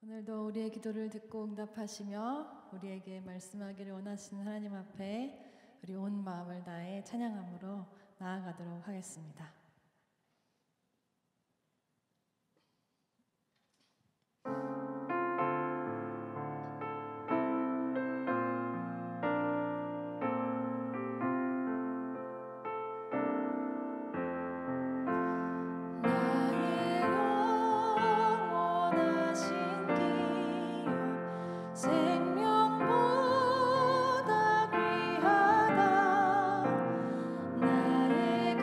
오늘도 우리의 기도를 듣고 응답하시며 우리에게 말씀하기를 원하시는 하나님 앞에 우리 온 마음을 다해 찬양함으로 나아가도록 하겠습니다. 나의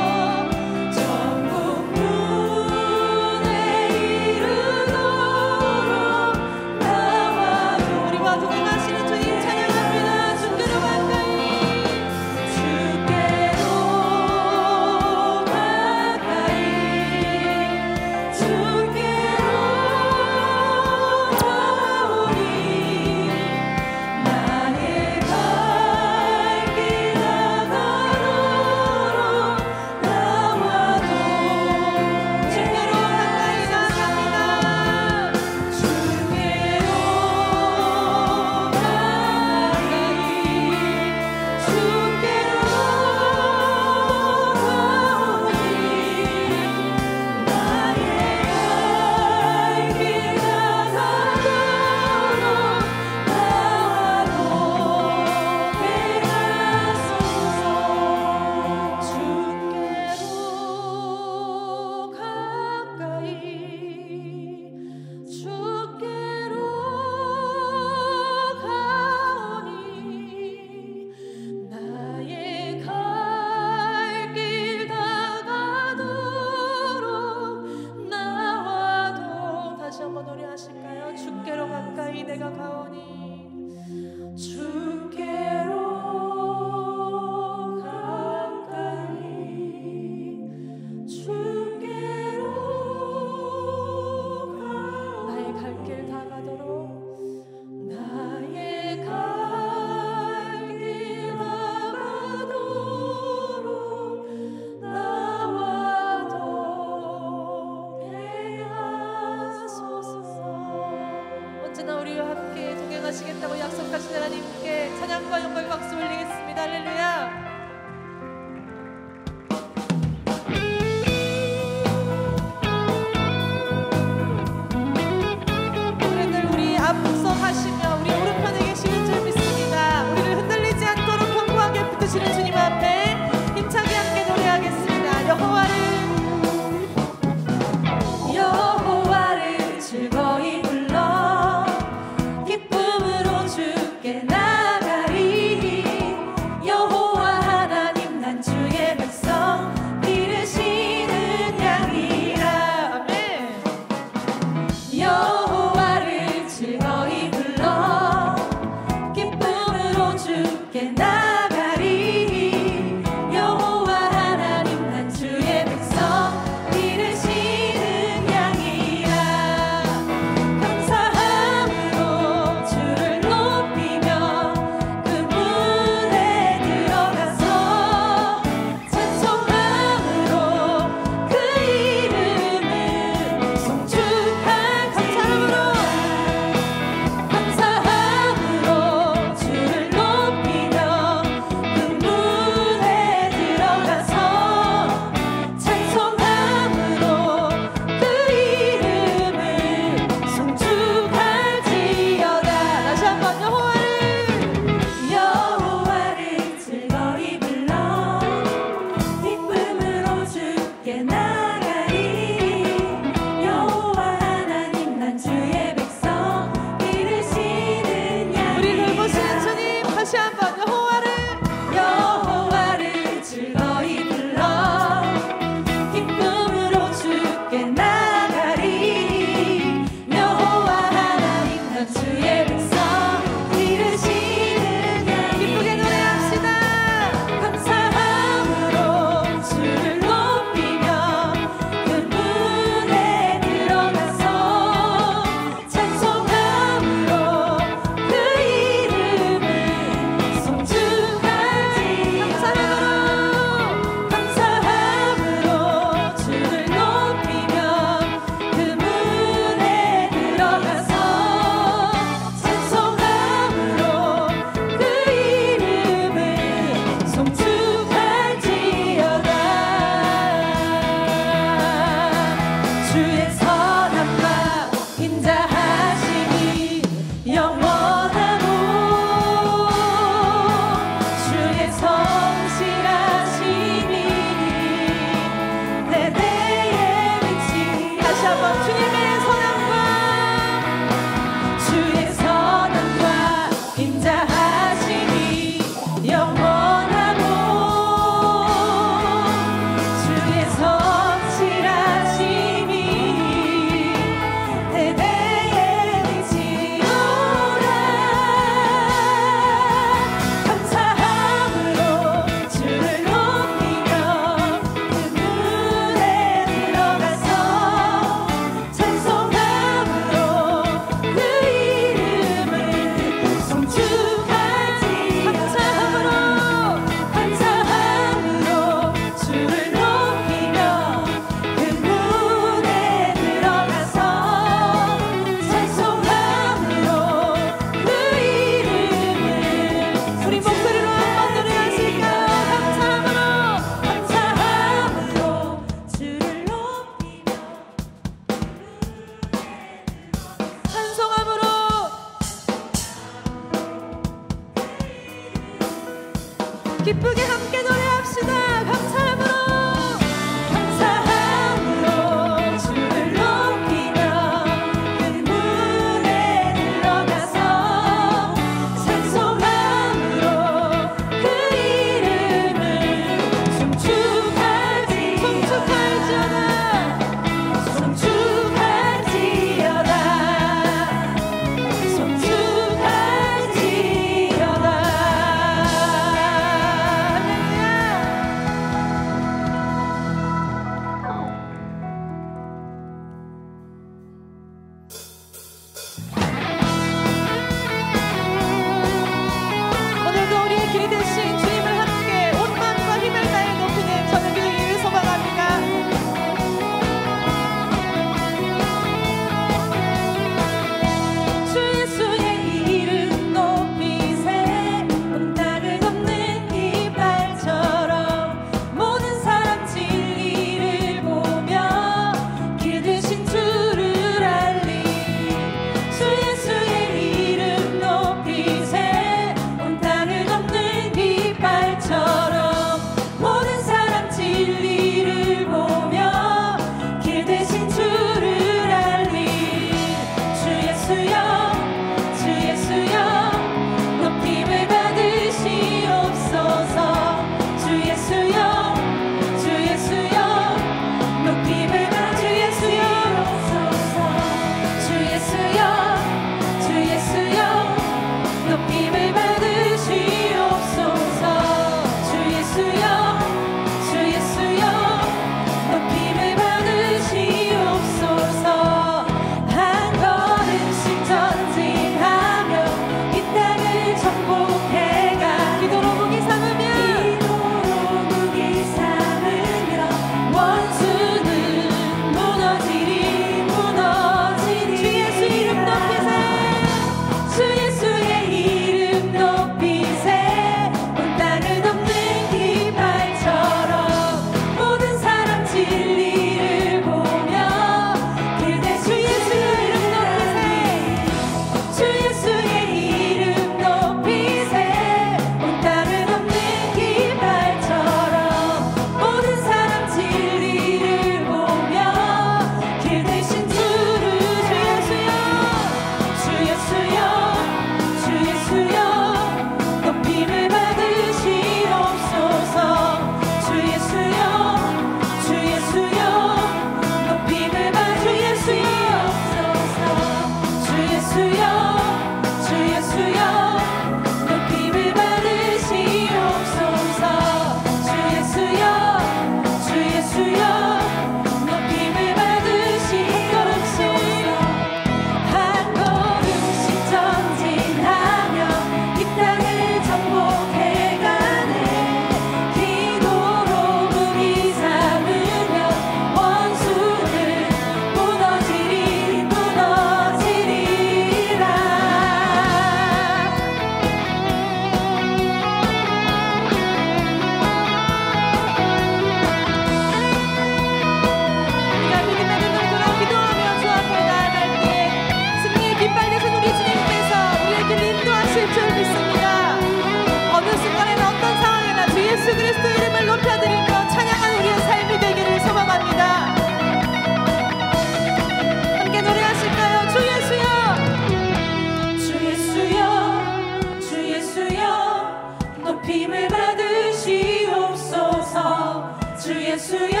예수여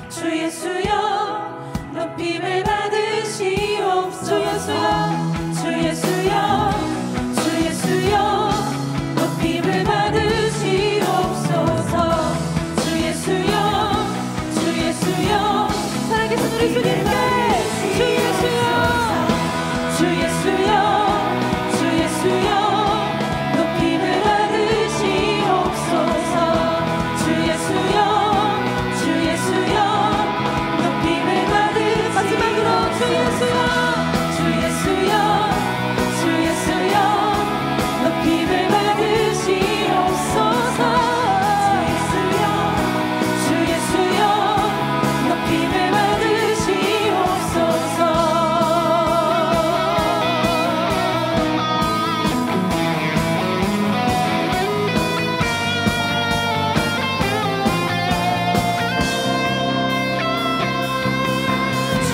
주 예수여 높임을 받으시옵소서. 주 예수여 주 예수여 높임을 받으시옵소서. 주 예수여 살아계신 우리 주님께 주 예수여 주 예수여 주 예수여 높임을 받으시옵소서. 주 예수여 주 예수여 높임을 받으시옵소서. 마지막으로 주 예수여 주 예수여 주 예수여 높임을 받으시옵소서. 주 예수여 높임을 받으시옵소서.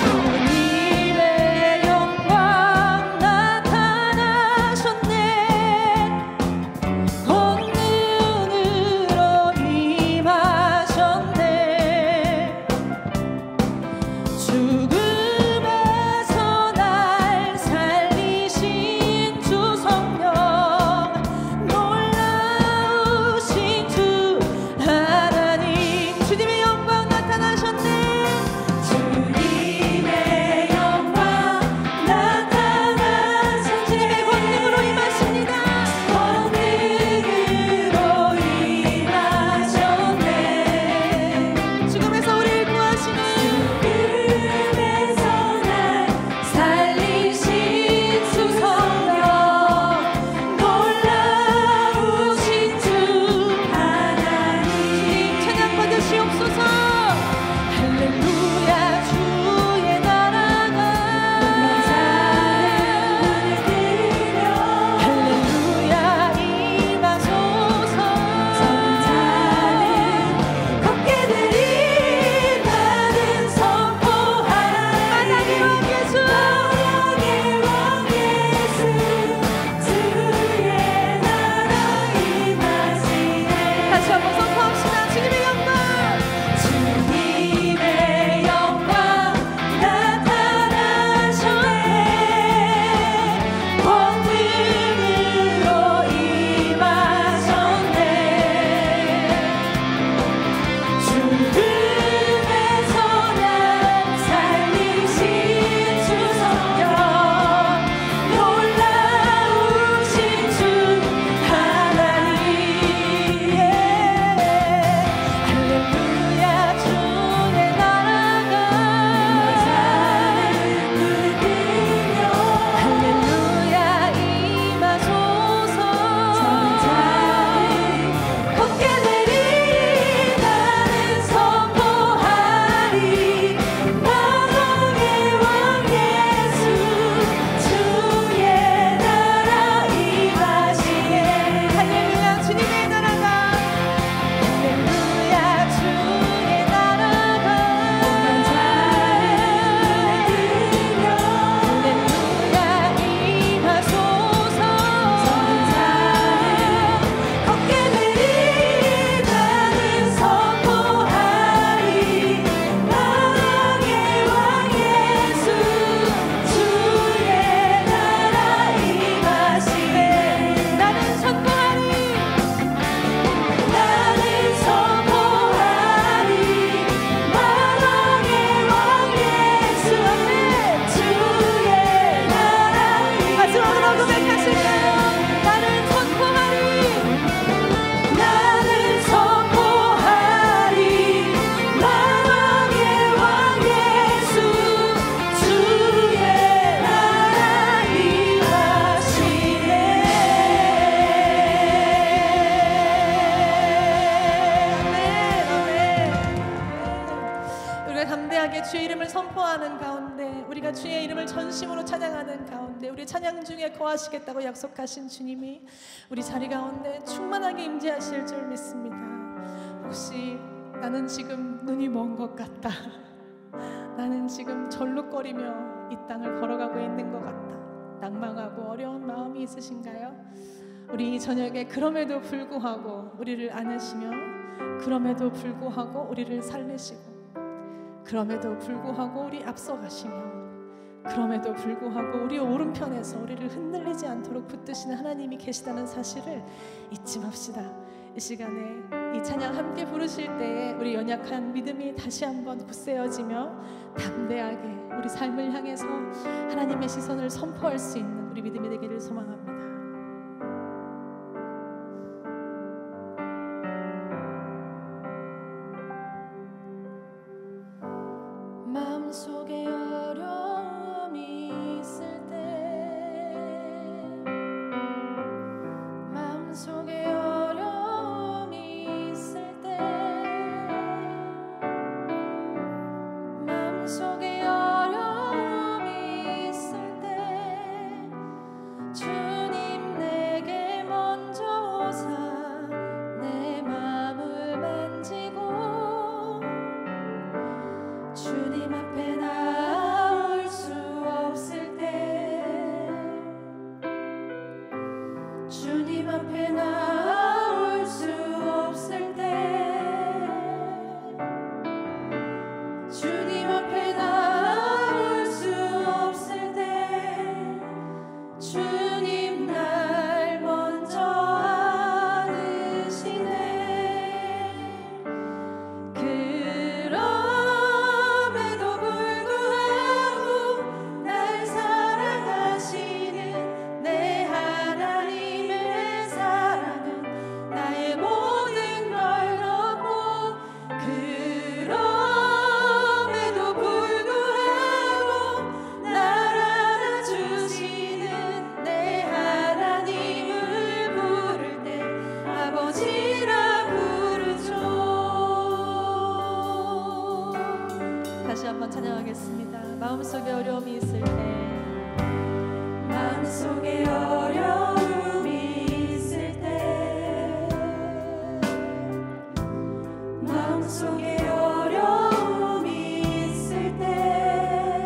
주님의 영광 나타나셨네. 권능으로 임하셨네. 죽음에서 날 살리신 주 성령 놀라우신 주 하나님. 주님의 영광 나타나셨네. 주님의 영광 나타나셨네. 주님의 권능으로 임하십니다. 권능으로 임하셨네. 죽음에서 우리를 구하시는 죽음에서 날 살리신 주 성령 놀라우신 주 하나님. 찬양 받으시옵소서. 할렐루야 주의 나라가 할렐루야 임하소서. 걷게 되리 나는 선포하리. 만왕의 왕 예수 주의 나라 임하시네. 다시 한번 선포합시다. 주님의 영광 주님의 영광 나타나셨네. 권능으로 임하셨네. 죽음에서 날 살리신 주 성령 놀라우신 주 하나님. 할렐루야 주의 나라가 할렐루야 임하소서. 걷게 되리 나는 선포하리. 만왕의 왕 예수 주의 나라 임하시네. 할렐루야 주님의 나라가 할렐루야 주의 나라가 할렐루야 임하소서. 걷게 되리 나는 선포하리. 만왕의 왕 예수 주의 나라 임하시네. 나는 선포하리. 나는 선포하리. 만왕의 왕 예수 앞에 주의 나라. 마지막으로 고백하실까요? 나는 선포하리. 나는 선포하리. 만왕의 왕 예수 주의 나라 임하시네. 우리가 담대하게 주의 이름을 선포하는 가운데, 우리가 주의 이름을 전심으로 찬양하는 가운데, 우리 찬양 중에 거하시겠다고 약속하신 주님이 우리 자리 가운데 충만하게 임재하실 줄 믿습니다. 혹시 나는 지금 눈이 먼 것 같다, 나는 지금 절룩거리며 이 땅을 걸어가고 있는 것 같다, 낭망하고 어려운 마음이 있으신가요? 우리 이 저녁에 그럼에도 불구하고 우리를 안으시며 그럼에도 불구하고 우리를 살리시고, 그럼에도 불구하고 우리 앞서가시며, 그럼에도 불구하고 우리 오른편에서 우리를 흔들리지 않도록 붙드시는 하나님이 계시다는 사실을 잊지 맙시다. 이 시간에 이 찬양 함께 부르실 때에 우리 연약한 믿음이 다시 한번 굳세어지며 담대하게 우리 삶을 향해서 하나님의 시선을 선포할 수 있는 우리 믿음이 되기를 소망합니다. 마음속에 어려움이 있을 때, 마음속에 어려움이 있을 때, 마음속에 어려움이 있을 때 주님 내게 먼저 오사 내 마음을 만지고 주님 앞에 나올 수 없을 때, 주님 앞에 나올 수 없을 때, 주님 앞에 나올 수 없을 때 주님 날 먼저 안으시네. 그럼에도 불구하고 날 사랑하시는 내 하나님의 사랑은 나의 모든 걸 덮고, 그럼에도 불구하고 날 안아주시는 내 하나님을 부를 때 아버지라 부르죠. 다시 한번 찬양하겠습니다. 마음속에 어려움이 있을 때, 마음속에 어려움이 있을 때, 마음속에 어려움이 있을 때,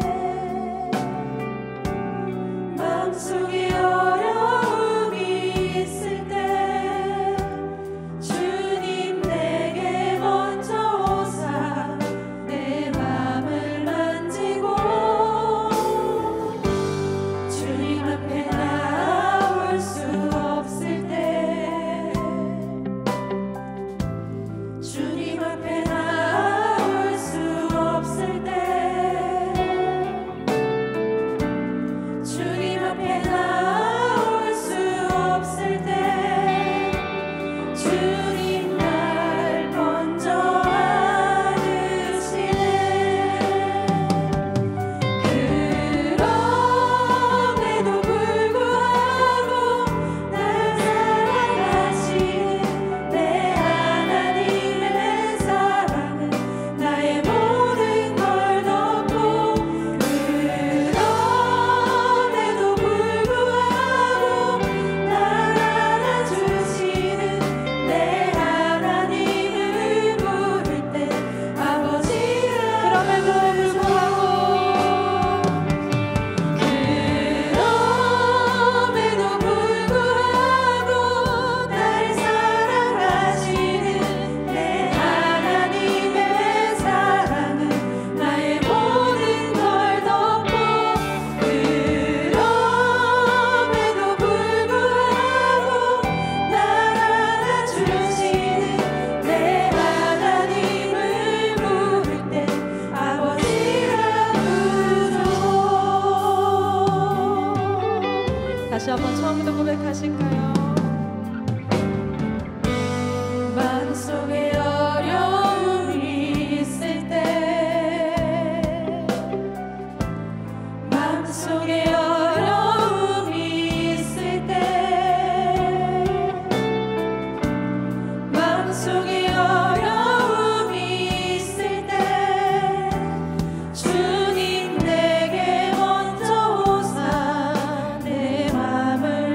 마음속에 어려움이 있을 때 주님 내게 먼저 오사 내 마음을 만지고 주님 앞에 나올 수 없을 때, 주님 앞에 나올 수 없을 때, 주님 앞에 나올 수 없을 때 주님 날 먼저 안으시네. 그럼에도 불구하고 날 사랑하시는 내 하나님의 사랑은 나의 모든 걸 덮고, 그럼에도 불구하고 날 안아주시는 내 하나님을 부를 때 아버지라. 그럼에도 불구하고, 그럼에도 불구하고 날 사랑하시는 내 하나님의 사랑은 나의 모든 걸 덮고, 그럼에도 불구하고 날 안아주시는 내 하나님을 부를 때 아버지라 부르죠. 다시 한번 처음부터 고백하실까요? 마음속에 어려움이 있을 때, 마음속에 어려움이 있을 때, 마음속에 어려움이 있을 때 주님 내게 먼저 오사 내 마음을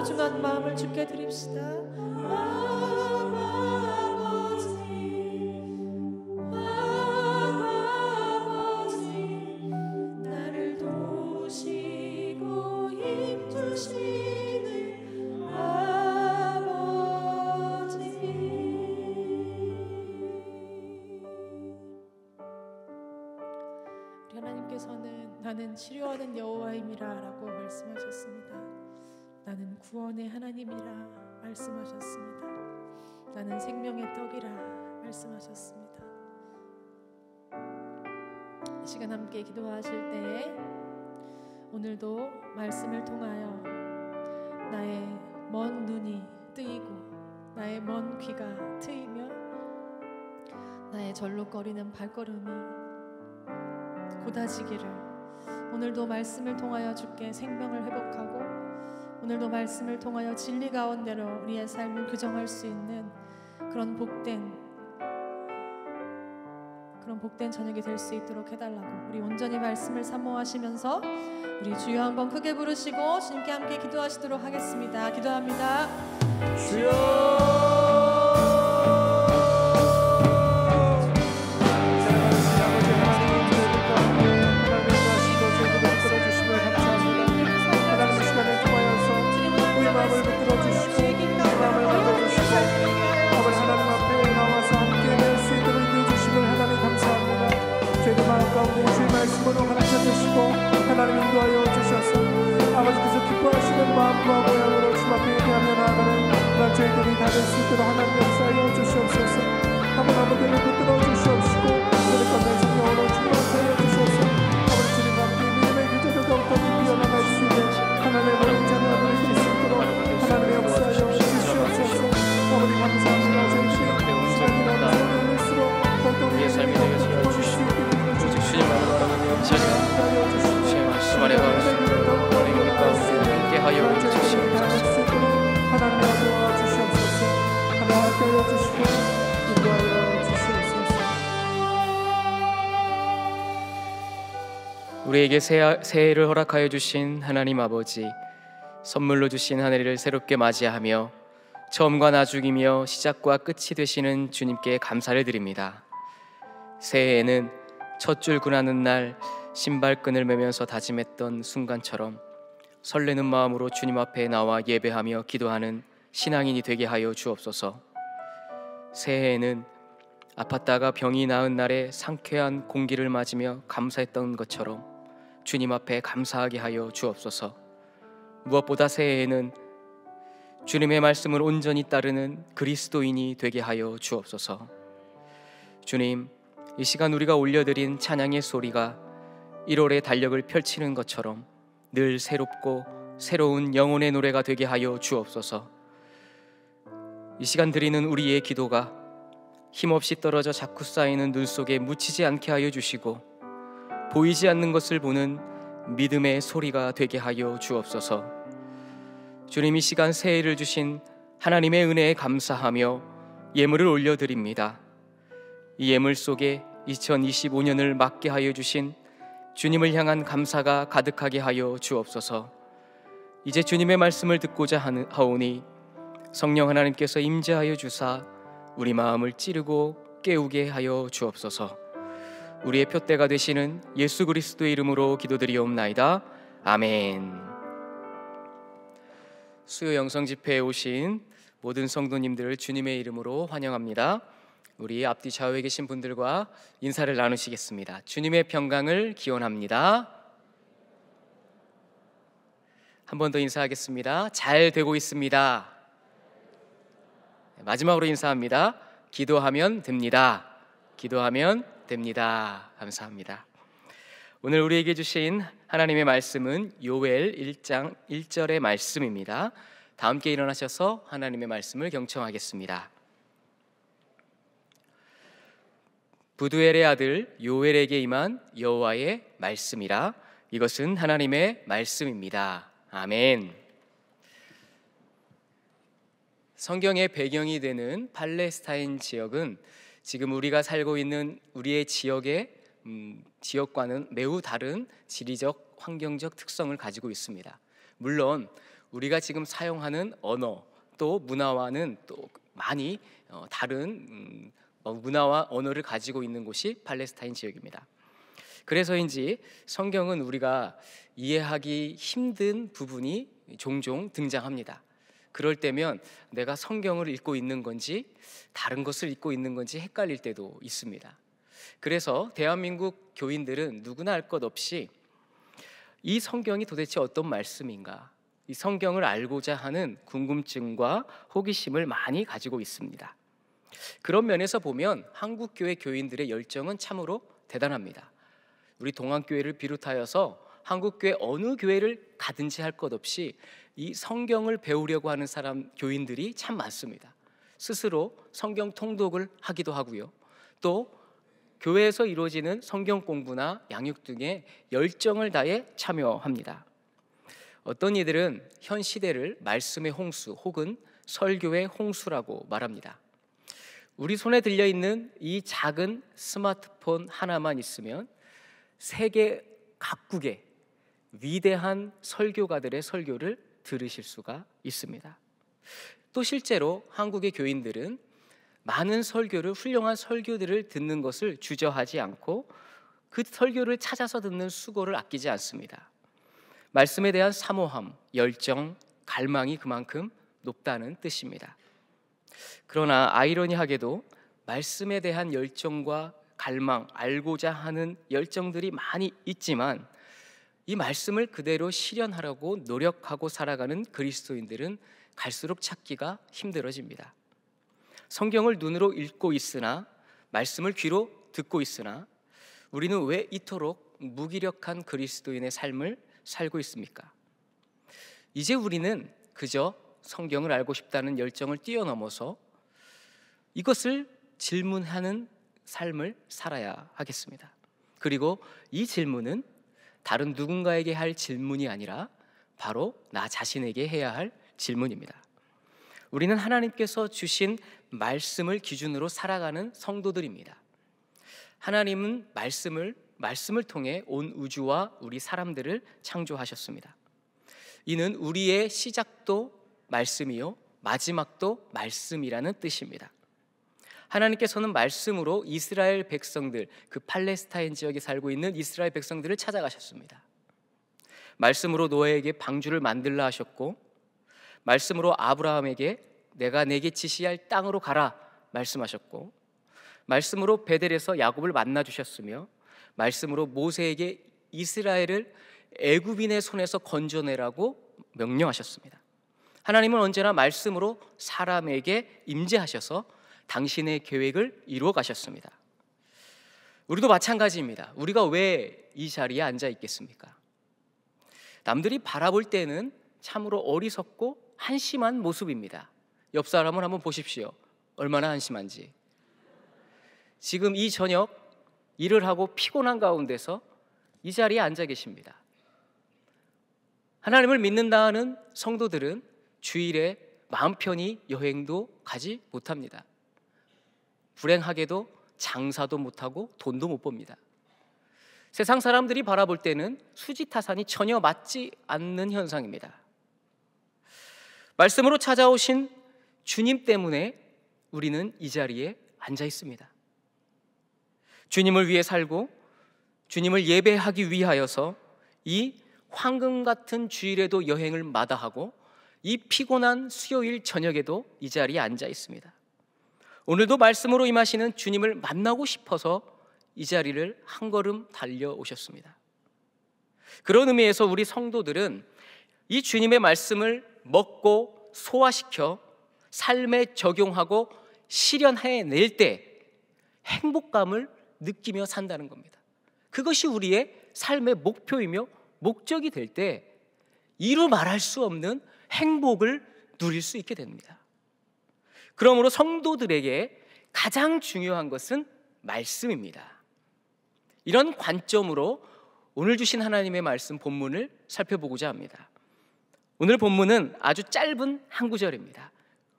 소중한 마음을 주께 드립시다. 나를 도우시고 힘주시는 아버지. 우리 하나님께서는 나는 치료하는 여호와임이라 라고 말씀하셨습니다. 나는 구원의 하나님이라 말씀하셨습니다. 나는 생명의 떡이라 말씀하셨습니다. 이 시간 함께 기도하실 때에 오늘도 말씀을 통하여 나의 먼 눈이 뜨이고 나의 먼 귀가 트이며 나의 절룩거리는 발걸음이 곧아지기를, 오늘도 말씀을 통하여 주께 생명을 회복하고 오늘도 말씀을 통하여 진리 가운데로 우리의 삶을 규정할 수 있는 그런 복된 저녁이 될 수 있도록 해달라고 우리 온전히 말씀을 사모하시면서 우리 주여 한번 크게 부르시고 주님께 함께 기도하시도록 하겠습니다. 기도합니다. 주여. 마음을 붙들어 주시고 마음을 만져주시고 아버지 하나님 앞에 나와서 함께 낼 수 있도록 인도해주심을 하나님 감사합니다. 저희도 마음 가운데 주의 말씀으로 가르쳐 주시고 하나님 인도하여 주셔서 아버지께서 기뻐하시는 마음과 모양으로 주님 앞에 예배하며 나아가는 그런 저희들이 다 될 수 있도록 하나님 역사하여 주시옵소서. 한번 아버지를 붙들어 주시옵시고 우리 건강 성령으로 충만하여 주셔서 아버지 주님과 함께 믿음의 기도를 더욱더 깊이 이어나갈 수 있는 하나님의 모든 자녀들을 수 있도록 하나님의 역사하여 주시옵소서. 아버지 감사합니다. 저희 시간이나 성령일수록 더욱더 우리의 삶이 되게 주시옵소서. 오직 주님만으로 나가며 주의 말씀 안에 가면서 우리 가운데 함께하여 주시옵소서. 하나님 도와주시옵소서. 하나님 함께하여 주시고 인도하여 주시옵소서. 우리에게 새해를 허락하여 주신 하나님 아버지, 선물로 주신 한 해를 새롭게 맞이하며 처음과 나중이며 시작과 끝이 되시는 주님께 감사를 드립니다. 새해에는 첫 줄 군하는 날 신발끈을 매면서 다짐했던 순간처럼 설레는 마음으로 주님 앞에 나와 예배하며 기도하는 신앙인이 되게 하여 주옵소서. 새해에는 아팠다가 병이 나은 날에 상쾌한 공기를 맞으며 감사했던 것처럼 주님 앞에 감사하게 하여 주옵소서. 무엇보다 새해에는 주님의 말씀을 온전히 따르는 그리스도인이 되게 하여 주옵소서. 주님, 이 시간 우리가 올려드린 찬양의 소리가 1월의 달력을 펼치는 것처럼 늘 새롭고 새로운 영혼의 노래가 되게 하여 주옵소서. 이 시간 드리는 우리의 기도가 힘없이 떨어져 자꾸 쌓이는 눈 속에 묻히지 않게 하여 주시고 보이지 않는 것을 보는 믿음의 소리가 되게 하여 주옵소서. 주님, 이 시간 새해를 주신 하나님의 은혜에 감사하며 예물을 올려드립니다. 이 예물 속에 2025년을 맞게 하여 주신 주님을 향한 감사가 가득하게 하여 주옵소서. 이제 주님의 말씀을 듣고자 하오니 성령 하나님께서 임재하여 주사 우리 마음을 찌르고 깨우게 하여 주옵소서. 우리의 표대가 되시는 예수 그리스도의 이름으로 기도드리옵나이다. 아멘. 수요 영성 집회에 오신 모든 성도님들을 주님의 이름으로 환영합니다. 우리 앞뒤 좌우에 계신 분들과 인사를 나누시겠습니다. 주님의 평강을 기원합니다. 한 번 더 인사하겠습니다. 잘 되고 있습니다. 마지막으로 인사합니다. 기도하면 됩니다. 기도하면 됩니다. 감사합니다. 오늘 우리에게 주신 하나님의 말씀은 요엘 1장 1절의 말씀입니다. 다 함께 일어나셔서 하나님의 말씀을 경청하겠습니다. 부두엘의 아들 요엘에게 임한 여호와의 말씀이라. 이것은 하나님의 말씀입니다. 아멘. 성경의 배경이 되는 팔레스타인 지역은 지금 우리가 살고 있는 우리의 지역과는 매우 다른 지리적, 환경적 특성을 가지고 있습니다. 물론 우리가 지금 사용하는 언어 또 문화와는 또 많이 다른 문화와 언어를 가지고 있는 곳이 팔레스타인 지역입니다. 그래서인지 성경은 우리가 이해하기 힘든 부분이 종종 등장합니다. 그럴 때면 내가 성경을 읽고 있는 건지 다른 것을 읽고 있는 건지 헷갈릴 때도 있습니다. 그래서 대한민국 교인들은 누구나 알 것 없이 이 성경이 도대체 어떤 말씀인가, 이 성경을 알고자 하는 궁금증과 호기심을 많이 가지고 있습니다. 그런 면에서 보면 한국교회 교인들의 열정은 참으로 대단합니다. 우리 동안교회를 비롯하여서 한국교회 어느 교회를 가든지 할 것 없이 이 성경을 배우려고 하는 교인들이 참 많습니다. 스스로 성경 통독을 하기도 하고요, 또 교회에서 이루어지는 성경 공부나 양육 등에 열정을 다해 참여합니다. 어떤 이들은 현 시대를 말씀의 홍수 혹은 설교의 홍수라고 말합니다. 우리 손에 들려있는 이 작은 스마트폰 하나만 있으면 세계 각국의 위대한 설교가들의 설교를 들으실 수가 있습니다. 또 실제로 한국의 교인들은 많은 설교를, 훌륭한 설교들을 듣는 것을 주저하지 않고 그 설교를 찾아서 듣는 수고를 아끼지 않습니다. 말씀에 대한 사모함, 열정, 갈망이 그만큼 높다는 뜻입니다. 그러나 아이러니하게도 말씀에 대한 열정과 갈망, 알고자 하는 열정들이 많이 있지만 이 말씀을 그대로 실현하려고 노력하고 살아가는 그리스도인들은 갈수록 찾기가 힘들어집니다. 성경을 눈으로 읽고 있으나, 말씀을 귀로 듣고 있으나 우리는 왜 이토록 무기력한 그리스도인의 삶을 살고 있습니까? 이제 우리는 그저 성경을 알고 싶다는 열정을 뛰어넘어서 이것을 질문하는 삶을 살아야 하겠습니다. 그리고 이 질문은 다른 누군가에게 할 질문이 아니라 바로 나 자신에게 해야 할 질문입니다. 우리는 하나님께서 주신 말씀을 기준으로 살아가는 성도들입니다. 하나님은 말씀을 통해 온 우주와 우리 사람들을 창조하셨습니다. 이는 우리의 시작도 말씀이요 마지막도 말씀이라는 뜻입니다. 하나님께서는 말씀으로 이스라엘 백성들, 그 팔레스타인 지역에 살고 있는 이스라엘 백성들을 찾아가셨습니다. 말씀으로 노아에게 방주를 만들라 하셨고, 말씀으로 아브라함에게 내가 내게 지시할 땅으로 가라 말씀하셨고, 말씀으로 베델에서 야곱을 만나 주셨으며, 말씀으로 모세에게 이스라엘을 애굽인의 손에서 건져내라고 명령하셨습니다. 하나님은 언제나 말씀으로 사람에게 임재하셔서 당신의 계획을 이루어 가셨습니다. 우리도 마찬가지입니다. 우리가 왜 이 자리에 앉아 있겠습니까? 남들이 바라볼 때는 참으로 어리석고 한심한 모습입니다. 옆 사람을 한번 보십시오. 얼마나 한심한지. 지금 이 저녁 일을 하고 피곤한 가운데서 이 자리에 앉아 계십니다. 하나님을 믿는다는 성도들은 주일에 마음 편히 여행도 가지 못합니다. 불행하게도 장사도 못하고 돈도 못 법니다. 세상 사람들이 바라볼 때는 수지타산이 전혀 맞지 않는 현상입니다. 말씀으로 찾아오신 주님 때문에 우리는 이 자리에 앉아 있습니다. 주님을 위해 살고 주님을 예배하기 위하여서 이 황금 같은 주일에도 여행을 마다하고 이 피곤한 수요일 저녁에도 이 자리에 앉아 있습니다. 오늘도 말씀으로 임하시는 주님을 만나고 싶어서 이 자리를 한 걸음 달려오셨습니다. 그런 의미에서 우리 성도들은 이 주님의 말씀을 먹고 소화시켜 삶에 적용하고 실현해낼 때 행복감을 느끼며 산다는 겁니다. 그것이 우리의 삶의 목표이며 목적이 될 때 이루 말할 수 없는 행복을 누릴 수 있게 됩니다. 그러므로 성도들에게 가장 중요한 것은 말씀입니다. 이런 관점으로 오늘 주신 하나님의 말씀 본문을 살펴보고자 합니다. 오늘 본문은 아주 짧은 한 구절입니다.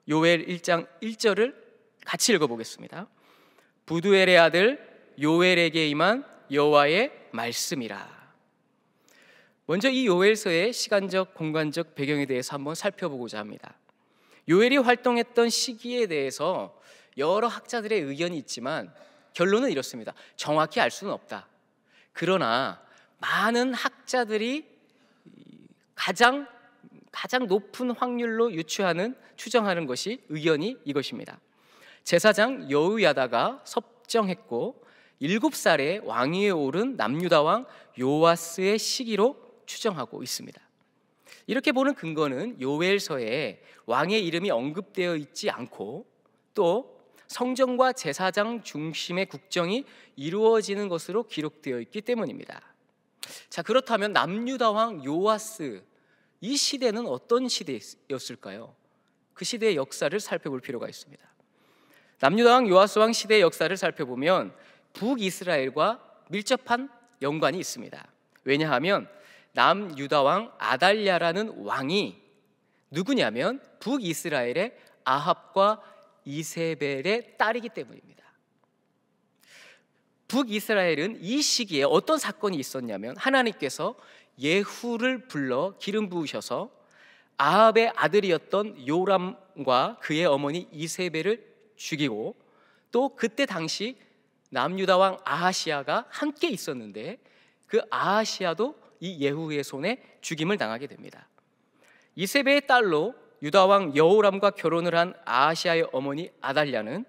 요엘 1장 1절을 같이 읽어보겠습니다. 부두엘의 아들 요엘에게 임한 여호와의 말씀이라. 먼저 이 요엘서의 시간적, 공간적 배경에 대해서 한번 살펴보고자 합니다. 요엘이 활동했던 시기에 대해서 여러 학자들의 의견이 있지만 결론은 이렇습니다. 정확히 알 수는 없다. 그러나 많은 학자들이 가장 높은 확률로 추정하는 것이 의견이 이것입니다. 제사장 여호야다가 섭정했고 7살에 왕위에 오른 남유다 왕 요아스의 시기로 추정하고 있습니다. 이렇게 보는 근거는 요엘서에 왕의 이름이 언급되어 있지 않고 또 성전과 제사장 중심의 국정이 이루어지는 것으로 기록되어 있기 때문입니다. 자, 그렇다면 남유다 왕 요아스, 이 시대는 어떤 시대였을까요? 그 시대의 역사를 살펴볼 필요가 있습니다. 남유다 왕 요아스 왕 시대의 역사를 살펴보면 북이스라엘과 밀접한 연관이 있습니다. 왜냐하면 남유다 왕 아달랴라는 왕이 누구냐면 북이스라엘의 아합과 이세벨의 딸이기 때문입니다. 북이스라엘은 이 시기에 어떤 사건이 있었냐면 하나님께서 예후를 불러 기름 부으셔서 아합의 아들이었던 요람과 그의 어머니 이세벨을 죽이고 또 그때 당시 남유다 왕 아하시아가 함께 있었는데 그 아하시아도 이 예후의 손에 죽임을 당하게 됩니다. 이세벨의 딸로 유다 왕 여호람과 결혼을 한 아하시아의 어머니 아달랴는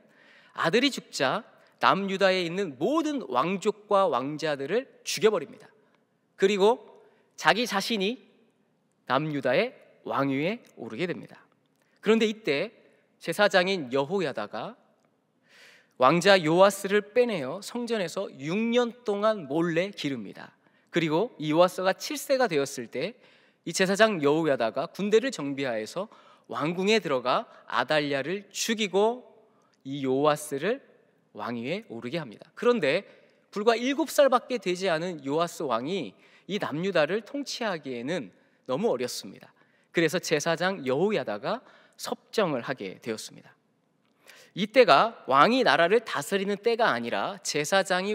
아들이 죽자 남유다에 있는 모든 왕족과 왕자들을 죽여버립니다. 그리고 자기 자신이 남유다의 왕위에 오르게 됩니다. 그런데 이때 제사장인 여호야다가 왕자 요아스를 빼내어 성전에서 6년 동안 몰래 기릅니다. 그리고 이 요아스가 7세가 되었을 때 이 제사장 여호야다가 군대를 정비하여서 왕궁에 들어가 아달랴를 죽이고 이 요아스를 왕위에 오르게 합니다. 그런데 불과 7살밖에 되지 않은 요아스 왕이 이 남유다를 통치하기에는 너무 어렸습니다. 그래서 제사장 여호야다가 섭정을 하게 되었습니다. 이때가 왕이 나라를 다스리는 때가 아니라 제사장이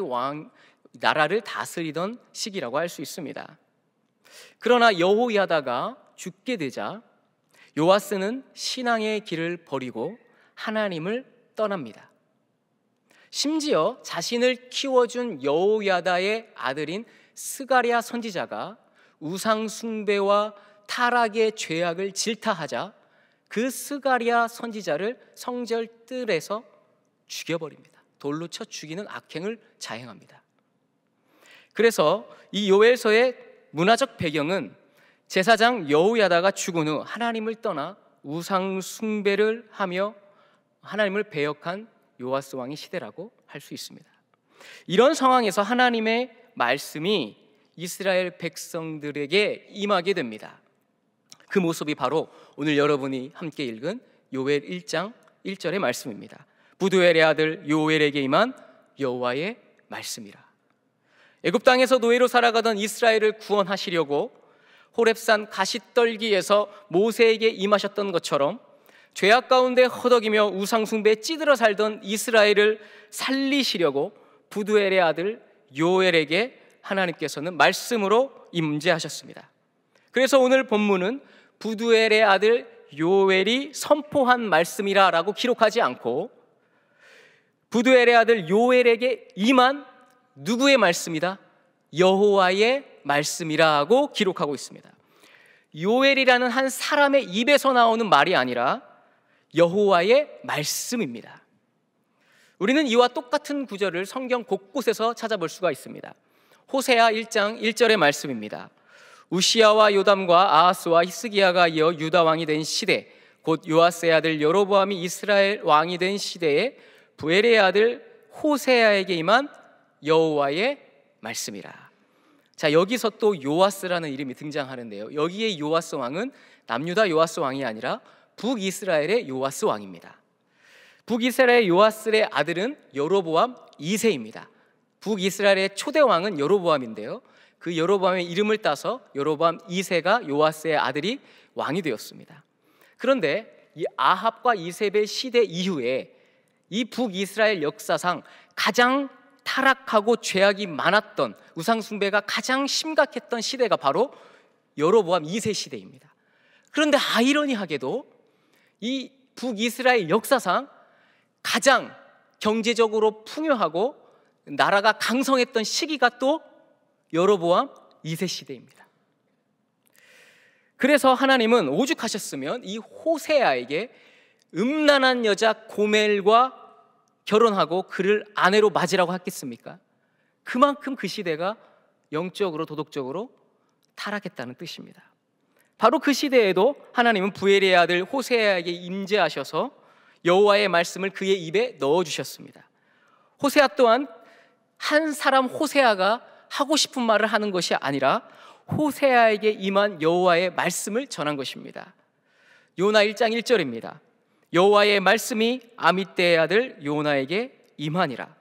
나라를 다스리던 시기라고 할 수 있습니다. 그러나 여호야다가 죽게 되자 요아스는 신앙의 길을 버리고 하나님을 떠납니다. 심지어 자신을 키워준 여호야다의 아들인 스가랴 선지자가 우상 숭배와 타락의 죄악을 질타하자 그 스가랴 선지자를 성전 뜰에서 죽여버립니다. 돌로 쳐 죽이는 악행을 자행합니다. 그래서 이 요엘서의 문화적 배경은 제사장 여호야다가 죽은 후 하나님을 떠나 우상 숭배를 하며 하나님을 배역한 요아스 왕의 시대라고 할 수 있습니다. 이런 상황에서 하나님의 말씀이 이스라엘 백성들에게 임하게 됩니다. 그 모습이 바로 오늘 여러분이 함께 읽은 요엘 1장 1절의 말씀입니다. 부두엘의 아들 요엘에게 임한 여호와의 말씀이라. 애굽 땅에서 노예로 살아가던 이스라엘을 구원하시려고 호렙산 가시떨기에서 모세에게 임하셨던 것처럼 죄악 가운데 허덕이며 우상 숭배에 찌들어 살던 이스라엘을 살리시려고 부두엘의 아들 요엘에게 하나님께서는 말씀으로 임재하셨습니다. 그래서 오늘 본문은 부두엘의 아들 요엘이 선포한 말씀이라라고 기록하지 않고 부두엘의 아들 요엘에게 임한 누구의 말씀이다? 여호와의 말씀이라고 기록하고 있습니다. 요엘이라는 한 사람의 입에서 나오는 말이 아니라 여호와의 말씀입니다. 우리는 이와 똑같은 구절을 성경 곳곳에서 찾아볼 수가 있습니다. 호세아 1장 1절의 말씀입니다. 우시야와 요담과 아하스와 히스기야가 이어 유다 왕이 된 시대, 곧 요아스의 아들 여로보암이 이스라엘 왕이 된 시대에 부엘의 아들 호세아에게 임한 여호와의 말씀이라. 자, 여기서 또 요아스라는 이름이 등장하는데요. 여기에 요아스 왕은 남유다 요아스 왕이 아니라 북이스라엘의 요아스 왕입니다. 북이스라엘 요아스의 아들은 여로보암 2세입니다. 북이스라엘의 초대 왕은 여로보암인데요. 그 여로보암의 이름을 따서 여로보암 2세가 요아스의 아들이 왕이 되었습니다. 그런데 이 아합과 이세벨 시대 이후에 이 북이스라엘 역사상 가장 타락하고 죄악이 많았던, 우상숭배가 가장 심각했던 시대가 바로 여로보암 2세 시대입니다. 그런데 아이러니하게도 이 북이스라엘 역사상 가장 경제적으로 풍요하고 나라가 강성했던 시기가 또 여로보암 2세 시대입니다. 그래서 하나님은 오죽하셨으면 이 호세아에게 음란한 여자 고멜과 결혼하고 그를 아내로 맞으라고 했겠습니까? 그만큼 그 시대가 영적으로 도덕적으로 타락했다는 뜻입니다. 바로 그 시대에도 하나님은 부엘의 아들 호세아에게 임재하셔서 여호와의 말씀을 그의 입에 넣어주셨습니다. 호세아 또한 한 사람 호세아가 하고 싶은 말을 하는 것이 아니라 호세아에게 임한 여호와의 말씀을 전한 것입니다. 요나 1장 1절입니다. 여호와의 말씀이 아미떼의 아들 요나에게 임하니라.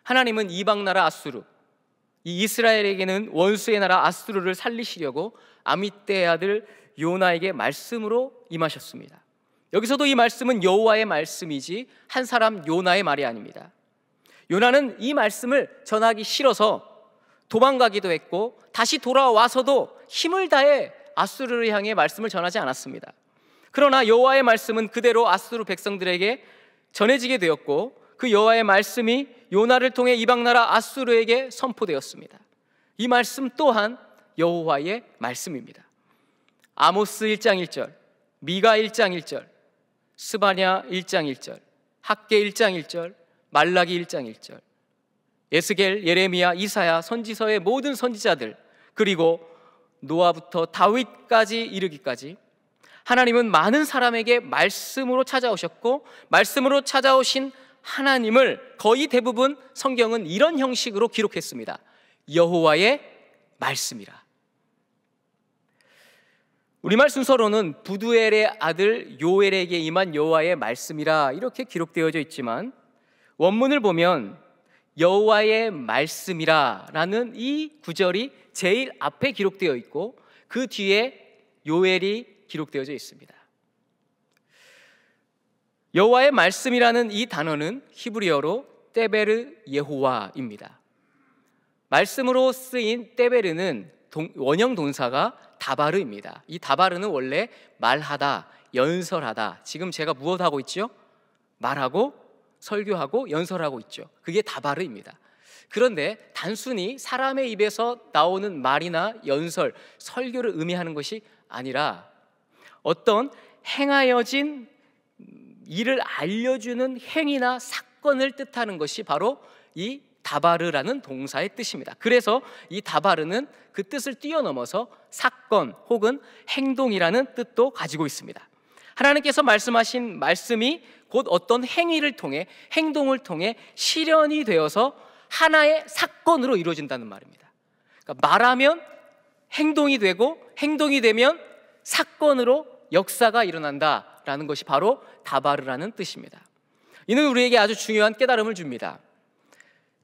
하나님은 이방 나라 아수르, 이 이스라엘에게는 원수의 나라 아수르를 살리시려고 아미떼의 아들 요나에게 말씀으로 임하셨습니다. 여기서도 이 말씀은 여호와의 말씀이지 한 사람 요나의 말이 아닙니다. 요나는 이 말씀을 전하기 싫어서 도망가기도 했고 다시 돌아와서도 힘을 다해 아수르를 향해 말씀을 전하지 않았습니다. 그러나 여호와의 말씀은 그대로 아수르 백성들에게 전해지게 되었고 그 여호와의 말씀이 요나를 통해 이방 나라 아수르에게 선포되었습니다. 이 말씀 또한 여호와의 말씀입니다. 아모스 1장 1절, 미가 1장 1절, 스바냐 1장 1절, 학개 1장 1절, 말라기 1장 1절, 에스겔, 예레미야, 이사야, 선지서의 모든 선지자들, 그리고 노아부터 다윗까지 이르기까지 하나님은 많은 사람에게 말씀으로 찾아오셨고 말씀으로 찾아오신 하나님을 거의 대부분 성경은 이런 형식으로 기록했습니다. 여호와의 말씀이라. 우리말 순서로는 부두엘의 아들 요엘에게 임한 여호와의 말씀이라 이렇게 기록되어져 있지만 원문을 보면 여호와의 말씀이라 라는 이 구절이 제일 앞에 기록되어 있고 그 뒤에 요엘이 기록되어져 있습니다. 여호와의 말씀이라는 이 단어는 히브리어로 떼베르 예호와입니다. 말씀으로 쓰인 떼베르는 원형 동사가 다바르입니다. 이 다바르는 원래 말하다, 연설하다. 지금 제가 무엇하고 있죠? 말하고 설교하고 연설하고 있죠. 그게 다바르입니다. 그런데 단순히 사람의 입에서 나오는 말이나 연설, 설교를 의미하는 것이 아니라 어떤 행하여진 일을 알려주는 행위나 사건을 뜻하는 것이 바로 이 다바르라는 동사의 뜻입니다. 그래서 이 다바르는 그 뜻을 뛰어넘어서 사건 혹은 행동이라는 뜻도 가지고 있습니다. 하나님께서 말씀하신 말씀이 곧 어떤 행위를 통해 행동을 통해 실현이 되어서 하나의 사건으로 이루어진다는 말입니다. 그러니까 말하면 행동이 되고 행동이 되면 사건으로 역사가 일어난다라는 것이 바로 다바르라는 뜻입니다. 이는 우리에게 아주 중요한 깨달음을 줍니다.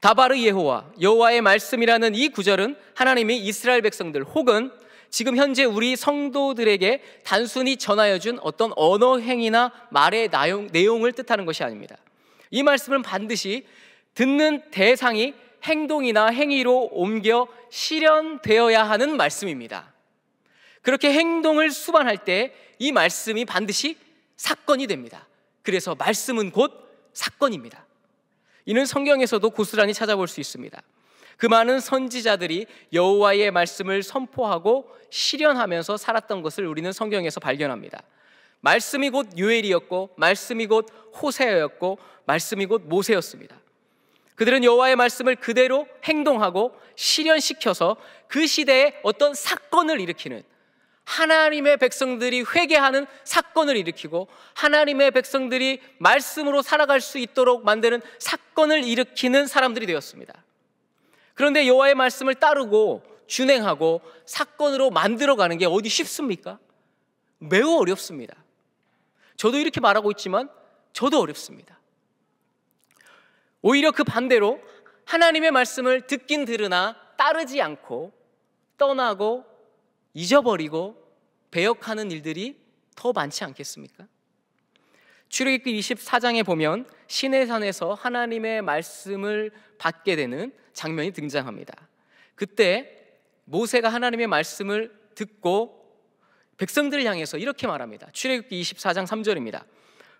다바르 예호와, 여호와의 말씀이라는 이 구절은 하나님이 이스라엘 백성들 혹은 지금 현재 우리 성도들에게 단순히 전하여 준 어떤 언어 행위나 말의 내용을 뜻하는 것이 아닙니다. 이 말씀은 반드시 듣는 대상이 행동이나 행위로 옮겨 실현되어야 하는 말씀입니다. 그렇게 행동을 수반할 때 이 말씀이 반드시 사건이 됩니다. 그래서 말씀은 곧 사건입니다. 이는 성경에서도 고스란히 찾아볼 수 있습니다. 그 많은 선지자들이 여호와의 말씀을 선포하고 실현하면서 살았던 것을 우리는 성경에서 발견합니다. 말씀이 곧 요엘이었고 말씀이 곧 호세아였고 말씀이 곧 모세였습니다. 그들은 여호와의 말씀을 그대로 행동하고 실현시켜서 그 시대에 어떤 사건을 일으키는, 하나님의 백성들이 회개하는 사건을 일으키고 하나님의 백성들이 말씀으로 살아갈 수 있도록 만드는 사건을 일으키는 사람들이 되었습니다. 그런데 여호와의 말씀을 따르고 준행하고 사건으로 만들어가는 게 어디 쉽습니까? 매우 어렵습니다. 저도 이렇게 말하고 있지만 저도 어렵습니다. 오히려 그 반대로 하나님의 말씀을 듣긴 들으나 따르지 않고 떠나고 잊어버리고 배역하는 일들이 더 많지 않겠습니까? 출애굽기 24장에 보면 시내산에서 하나님의 말씀을 받게 되는 장면이 등장합니다. 그때 모세가 하나님의 말씀을 듣고 백성들을 향해서 이렇게 말합니다. 출애굽기 24장 3절입니다.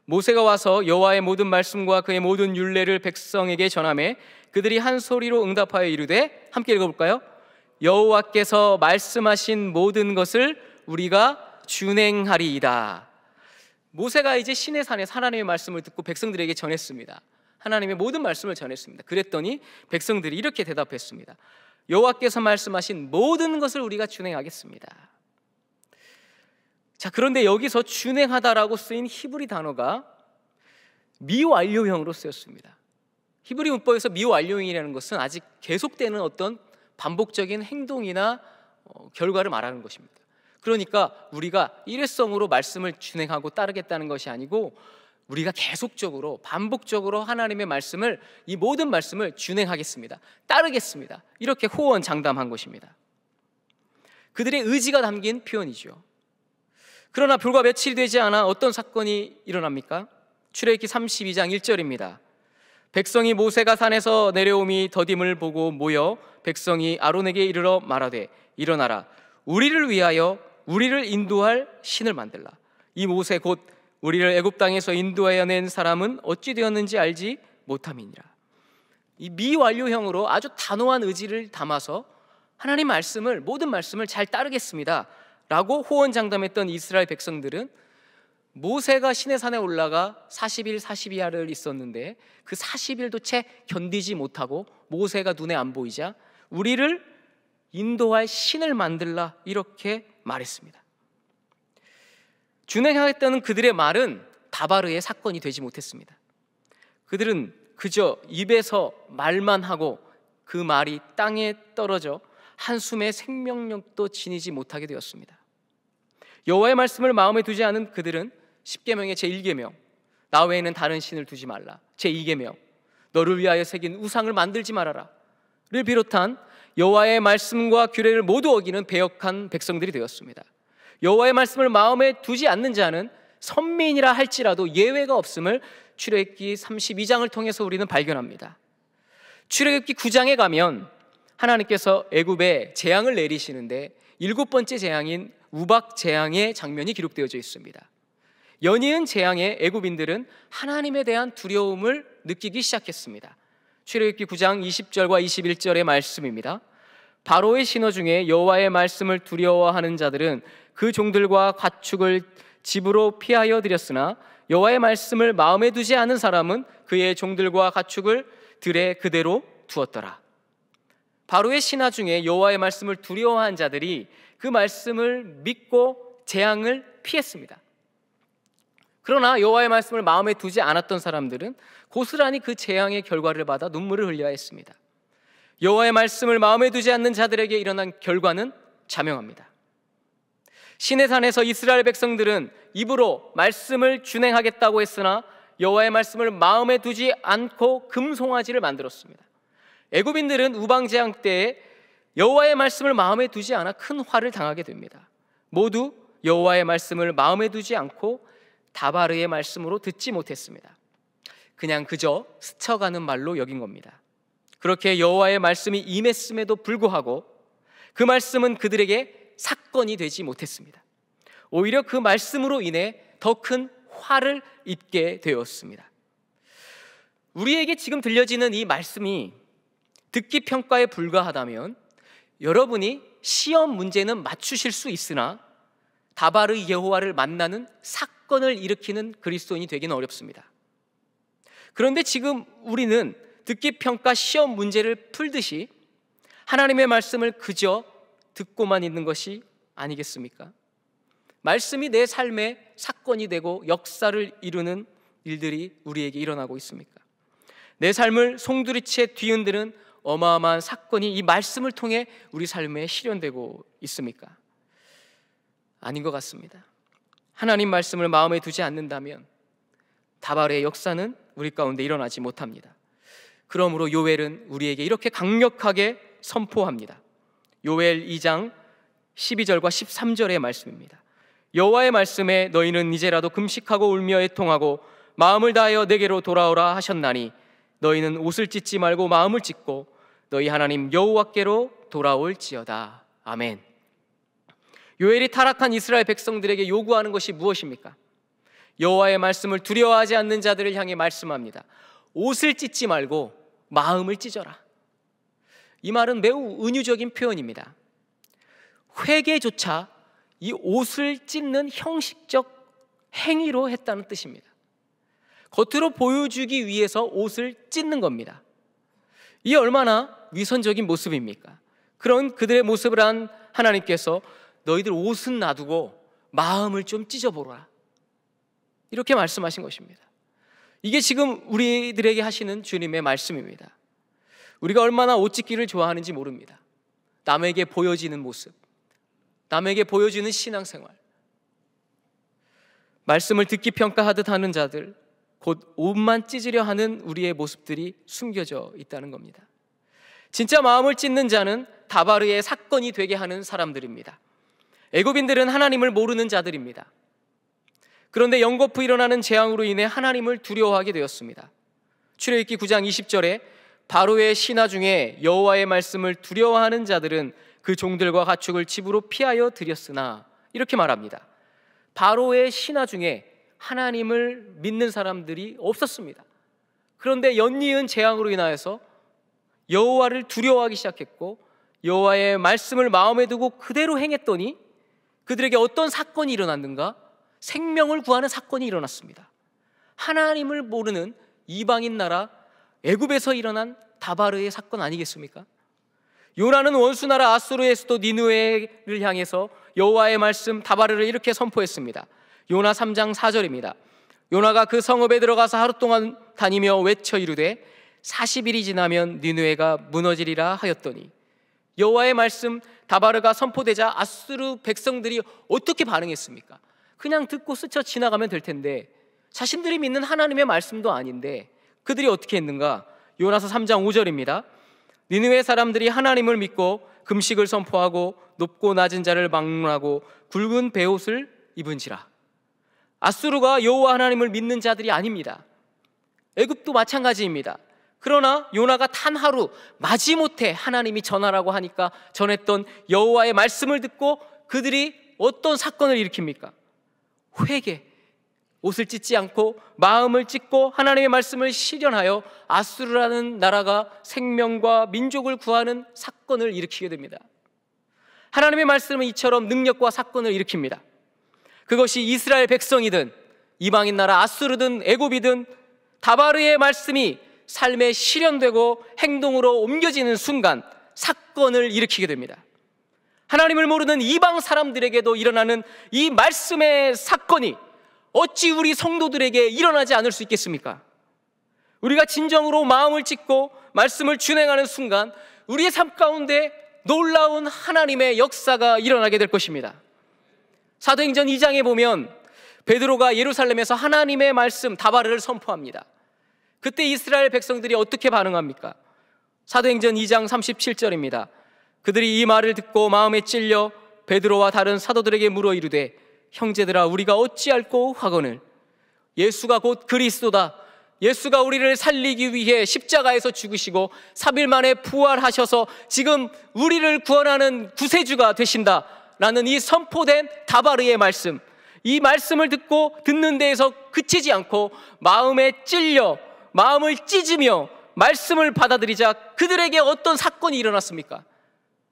모세가 와서 여호와의 모든 말씀과 그의 모든 율례를 백성에게 전하매 그들이 한 소리로 응답하여 이르되, 함께 읽어볼까요? 여호와께서 말씀하신 모든 것을 우리가 준행하리이다. 모세가 이제 시내산에서 하나님의 말씀을 듣고 백성들에게 전했습니다. 하나님의 모든 말씀을 전했습니다. 그랬더니 백성들이 이렇게 대답했습니다. 여호와께서 말씀하신 모든 것을 우리가 준행하겠습니다. 자, 그런데 여기서 준행하다라고 쓰인 히브리 단어가 미완료형으로 쓰였습니다. 히브리 문법에서 미완료형이라는 것은 아직 계속되는 어떤 반복적인 행동이나 결과를 말하는 것입니다. 그러니까 우리가 일회성으로 말씀을 준행하고 따르겠다는 것이 아니고 우리가 계속적으로 반복적으로 하나님의 말씀을, 이 모든 말씀을 준행하겠습니다, 따르겠습니다, 이렇게 호언장담한 것입니다. 그들의 의지가 담긴 표현이죠. 그러나 불과 며칠이 되지 않아 어떤 사건이 일어납니까? 출애굽기 32장 1절입니다. 백성이 모세가 산에서 내려옴이 더딤을 보고 모여 백성이 아론에게 이르러 말하되, 일어나라, 우리를 위하여 우리를 인도할 신을 만들라. 이 모세 곧 우리를 애굽 땅에서 인도하여 낸 사람은 어찌 되었는지 알지 못함이니라. 이 미완료형으로 아주 단호한 의지를 담아서 하나님 말씀을, 모든 말씀을 잘 따르겠습니다 라고 호언장담했던 이스라엘 백성들은 모세가 시내산에 올라가 40일 42야를 있었는데 그 40일도 채 견디지 못하고 모세가 눈에 안 보이자 우리를 인도할 신을 만들라, 이렇게 말했습니다. 준행하겠다는 그들의 말은 다바르의 사건이 되지 못했습니다. 그들은 그저 입에서 말만 하고 그 말이 땅에 떨어져 한숨의 생명력도 지니지 못하게 되었습니다. 여호와의 말씀을 마음에 두지 않은 그들은 10계명의 제1계명, 나 외에는 다른 신을 두지 말라, 제2계명, 너를 위하여 새긴 우상을 만들지 말아라 를 비롯한 여호와의 말씀과 규례를 모두 어기는 배역한 백성들이 되었습니다. 여호와의 말씀을 마음에 두지 않는 자는 선민이라 할지라도 예외가 없음을 출애굽기 32장을 통해서 우리는 발견합니다. 출애굽기 9장에 가면 하나님께서 애굽에 재앙을 내리시는데 7번째 재앙인 우박 재앙의 장면이 기록되어져 있습니다. 연이은 재앙에 애굽인들은 하나님에 대한 두려움을 느끼기 시작했습니다. 출애굽기 9장 20절과 21절의 말씀입니다. 바로의 신하 중에 여호와의 말씀을 두려워하는 자들은 그 종들과 가축을 집으로 피하여 들였으나 여호와의 말씀을 마음에 두지 않은 사람은 그의 종들과 가축을 들에 그대로 두었더라. 바로의 신하 중에 여호와의 말씀을 두려워한 자들이 그 말씀을 믿고 재앙을 피했습니다. 그러나 여호와의 말씀을 마음에 두지 않았던 사람들은 고스란히 그 재앙의 결과를 받아 눈물을 흘려야 했습니다. 여호와의 말씀을 마음에 두지 않는 자들에게 일어난 결과는 자명합니다. 시내산에서 이스라엘 백성들은 입으로 말씀을 준행하겠다고 했으나 여호와의 말씀을 마음에 두지 않고 금송아지를 만들었습니다. 애굽인들은 우방재앙 때에 여호와의 말씀을 마음에 두지 않아 큰 화를 당하게 됩니다. 모두 여호와의 말씀을 마음에 두지 않고 다바르의 말씀으로 듣지 못했습니다. 그냥 그저 스쳐가는 말로 여긴 겁니다. 그렇게 여호와의 말씀이 임했음에도 불구하고 그 말씀은 그들에게 사건이 되지 못했습니다. 오히려 그 말씀으로 인해 더 큰 화를 입게 되었습니다. 우리에게 지금 들려지는 이 말씀이 듣기 평가에 불과하다면 여러분이 시험 문제는 맞추실 수 있으나 다바르 여호와를 만나는 사건을 일으키는 그리스도인이 되기는 어렵습니다. 그런데 지금 우리는 듣기 평가 시험 문제를 풀듯이 하나님의 말씀을 그저 듣고만 있는 것이 아니겠습니까? 말씀이 내 삶의 사건이 되고 역사를 이루는 일들이 우리에게 일어나고 있습니까? 내 삶을 송두리째 뒤흔드는 어마어마한 사건이 이 말씀을 통해 우리 삶에 실현되고 있습니까? 아닌 것 같습니다. 하나님 말씀을 마음에 두지 않는다면 다발의 역사는 우리 가운데 일어나지 못합니다. 그러므로 요엘은 우리에게 이렇게 강력하게 선포합니다. 요엘 2장 12절과 13절의 말씀입니다. 여호와의 말씀에 너희는 이제라도 금식하고 울며 애통하고 마음을 다하여 내게로 돌아오라 하셨나니 너희는 옷을 찢지 말고 마음을 찢고 너희 하나님 여호와께로 돌아올지어다. 아멘. 요엘이 타락한 이스라엘 백성들에게 요구하는 것이 무엇입니까? 여호와의 말씀을 두려워하지 않는 자들을 향해 말씀합니다. 옷을 찢지 말고 마음을 찢어라. 이 말은 매우 은유적인 표현입니다. 회개조차 이 옷을 찢는 형식적 행위로 했다는 뜻입니다. 겉으로 보여주기 위해서 옷을 찢는 겁니다. 이게 얼마나 위선적인 모습입니까? 그런 그들의 모습을 한 하나님께서 너희들 옷은 놔두고 마음을 좀 찢어보라, 이렇게 말씀하신 것입니다. 이게 지금 우리들에게 하시는 주님의 말씀입니다. 우리가 얼마나 옷 찢기를 좋아하는지 모릅니다. 남에게 보여지는 모습, 남에게 보여주는 신앙생활, 말씀을 듣기 평가하듯 하는 자들, 곧 옷만 찢으려 하는 우리의 모습들이 숨겨져 있다는 겁니다. 진짜 마음을 찢는 자는 다바르의 사건이 되게 하는 사람들입니다. 애굽인들은 하나님을 모르는 자들입니다. 그런데 연거푸 일어나는 재앙으로 인해 하나님을 두려워하게 되었습니다. 출애굽기 9장 20절에 바로의 신하 중에 여호와의 말씀을 두려워하는 자들은 그 종들과 가축을 집으로 피하여 들였으나, 이렇게 말합니다. 바로의 신하 중에 하나님을 믿는 사람들이 없었습니다. 그런데 연이은 재앙으로 인하여서 여호와를 두려워하기 시작했고 여호와의 말씀을 마음에 두고 그대로 행했더니 그들에게 어떤 사건이 일어났는가? 생명을 구하는 사건이 일어났습니다. 하나님을 모르는 이방인 나라 애굽에서 일어난 다바르의 사건 아니겠습니까? 요나는 원수 나라 아수르에서도 니느웨를 향해서 여호와의 말씀 다바르를 이렇게 선포했습니다. 요나 3장 4절입니다. 요나가 그 성읍에 들어가서 하루 동안 다니며 외쳐 이르되 40일이 지나면 니느웨가 무너지리라 하였더니, 여호와의 말씀 다바르가 선포되자 아수르 백성들이 어떻게 반응했습니까? 그냥 듣고 스쳐 지나가면 될 텐데, 자신들이 믿는 하나님의 말씀도 아닌데 그들이 어떻게 했는가? 요나서 3장 5절입니다. 니느웨 사람들이 하나님을 믿고 금식을 선포하고 높고 낮은 자를 막론하고 굵은 베옷을 입은지라. 아수르가 여호와 하나님을 믿는 자들이 아닙니다. 애굽도 마찬가지입니다. 그러나 요나가 단 하루 마지못해 하나님이 전하라고 하니까 전했던 여호와의 말씀을 듣고 그들이 어떤 사건을 일으킵니까? 회개, 옷을 찢지 않고 마음을 찢고 하나님의 말씀을 실현하여 아수르라는 나라가 생명과 민족을 구하는 사건을 일으키게 됩니다. 하나님의 말씀은 이처럼 능력과 사건을 일으킵니다. 그것이 이스라엘 백성이든 이방인 나라 아수르든 애굽이든 다바르의 말씀이 삶에 실현되고 행동으로 옮겨지는 순간 사건을 일으키게 됩니다. 하나님을 모르는 이방 사람들에게도 일어나는 이 말씀의 사건이 어찌 우리 성도들에게 일어나지 않을 수 있겠습니까? 우리가 진정으로 마음을 찢고 말씀을 준행하는 순간 우리의 삶 가운데 놀라운 하나님의 역사가 일어나게 될 것입니다. 사도행전 2장에 보면 베드로가 예루살렘에서 하나님의 말씀 다바르를 선포합니다. 그때 이스라엘 백성들이 어떻게 반응합니까? 사도행전 2장 37절입니다. 그들이 이 말을 듣고 마음에 찔려 베드로와 다른 사도들에게 물어 이르되 형제들아 우리가 어찌할꼬 하거늘 예수가 곧 그리스도다. 예수가 우리를 살리기 위해 십자가에서 죽으시고 3일 만에 부활하셔서 지금 우리를 구원하는 구세주가 되신다 라는 이 선포된 다바르의 말씀, 이 말씀을 듣는 데에서 그치지 않고 마음에 찔려 마음을 찢으며 말씀을 받아들이자 그들에게 어떤 사건이 일어났습니까?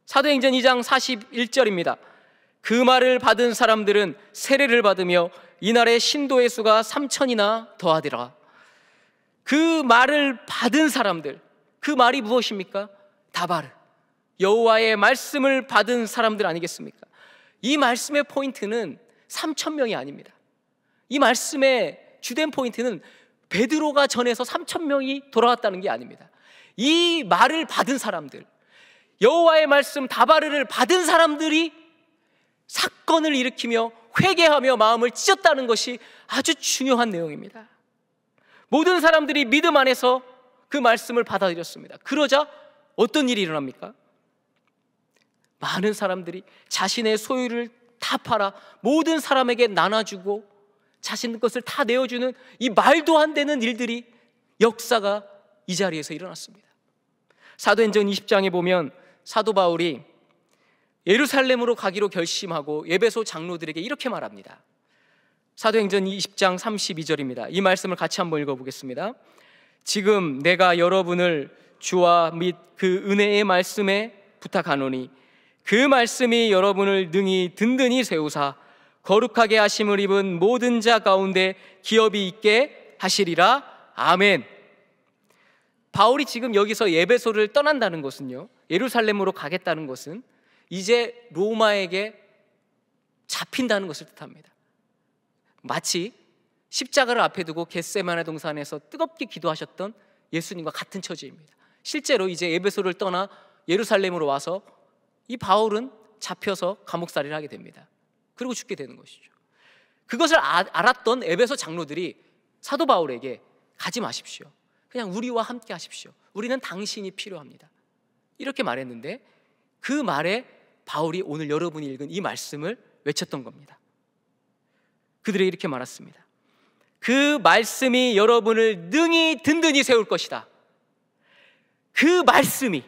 사도행전 2장 41절입니다. 그 말을 받은 사람들은 세례를 받으며 이날의 신도의 수가 3,000이나 더하더라. 그 말을 받은 사람들, 그 말이 무엇입니까? 다바르, 여호와의 말씀을 받은 사람들 아니겠습니까? 이 말씀의 포인트는 3,000명이 아닙니다. 이 말씀의 주된 포인트는 베드로가 전해서 3,000명이 돌아왔다는 게 아닙니다. 이 말을 받은 사람들, 여호와의 말씀 다바르를 받은 사람들이 사건을 일으키며 회개하며 마음을 찢었다는 것이 아주 중요한 내용입니다. 모든 사람들이 믿음 안에서 그 말씀을 받아들였습니다. 그러자 어떤 일이 일어납니까? 많은 사람들이 자신의 소유를 다 팔아 모든 사람에게 나눠주고 자신 것을 다 내어주는 이 말도 안 되는 일들이, 역사가 이 자리에서 일어났습니다. 사도행전 20장에 보면 사도 바울이 예루살렘으로 가기로 결심하고 에베소 장로들에게 이렇게 말합니다. 사도행전 20장 32절입니다. 이 말씀을 같이 한번 읽어보겠습니다. 지금 내가 여러분을 주와 및 그 은혜의 말씀에 부탁하노니 그 말씀이 여러분을 능히 든든히 세우사 거룩하게 하심을 입은 모든 자 가운데 기업이 있게 하시리라. 아멘. 바울이 지금 여기서 에베소를 떠난다는 것은요, 예루살렘으로 가겠다는 것은 이제 로마에게 잡힌다는 것을 뜻합니다. 마치 십자가를 앞에 두고 겟세마네 동산에서 뜨겁게 기도하셨던 예수님과 같은 처지입니다. 실제로 이제 에베소를 떠나 예루살렘으로 와서 이 바울은 잡혀서 감옥살이를 하게 됩니다. 그리고 죽게 되는 것이죠. 그것을 알았던 에베소 장로들이 사도 바울에게 가지 마십시오. 그냥 우리와 함께 하십시오. 우리는 당신이 필요합니다. 이렇게 말했는데 그 말에 바울이 오늘 여러분이 읽은 이 말씀을 외쳤던 겁니다. 그들이 이렇게 말했습니다. 그 말씀이 여러분을 능히 든든히 세울 것이다. 그 말씀이,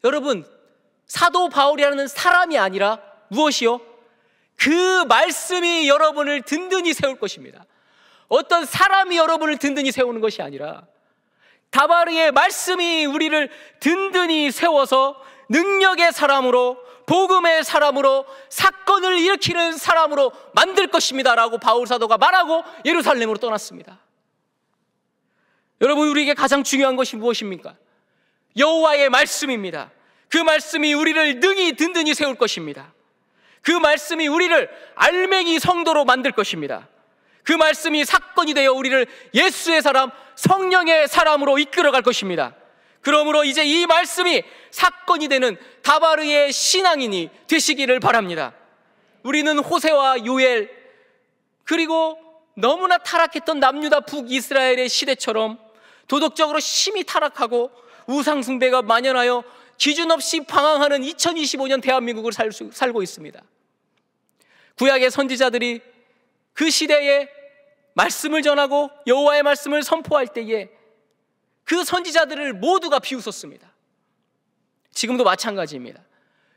여러분, 사도 바울이라는 사람이 아니라 무엇이요? 그 말씀이 여러분을 든든히 세울 것입니다. 어떤 사람이 여러분을 든든히 세우는 것이 아니라 다바르의 말씀이 우리를 든든히 세워서 능력의 사람으로, 복음의 사람으로, 사건을 일으키는 사람으로 만들 것입니다 라고 바울 사도가 말하고 예루살렘으로 떠났습니다. 여러분, 우리에게 가장 중요한 것이 무엇입니까? 여호와의 말씀입니다. 그 말씀이 우리를 능히 든든히 세울 것입니다. 그 말씀이 우리를 알맹이 성도로 만들 것입니다. 그 말씀이 사건이 되어 우리를 예수의 사람, 성령의 사람으로 이끌어갈 것입니다. 그러므로 이제 이 말씀이 사건이 되는 다바르의 신앙인이 되시기를 바랍니다. 우리는 호세와 요엘, 그리고 너무나 타락했던 남유다 북이스라엘의 시대처럼 도덕적으로 심히 타락하고 우상숭배가 만연하여 기준 없이 방황하는 2025년 대한민국을 살고 있습니다. 구약의 선지자들이 그 시대에 말씀을 전하고 여호와의 말씀을 선포할 때에 그 선지자들을 모두가 비웃었습니다. 지금도 마찬가지입니다.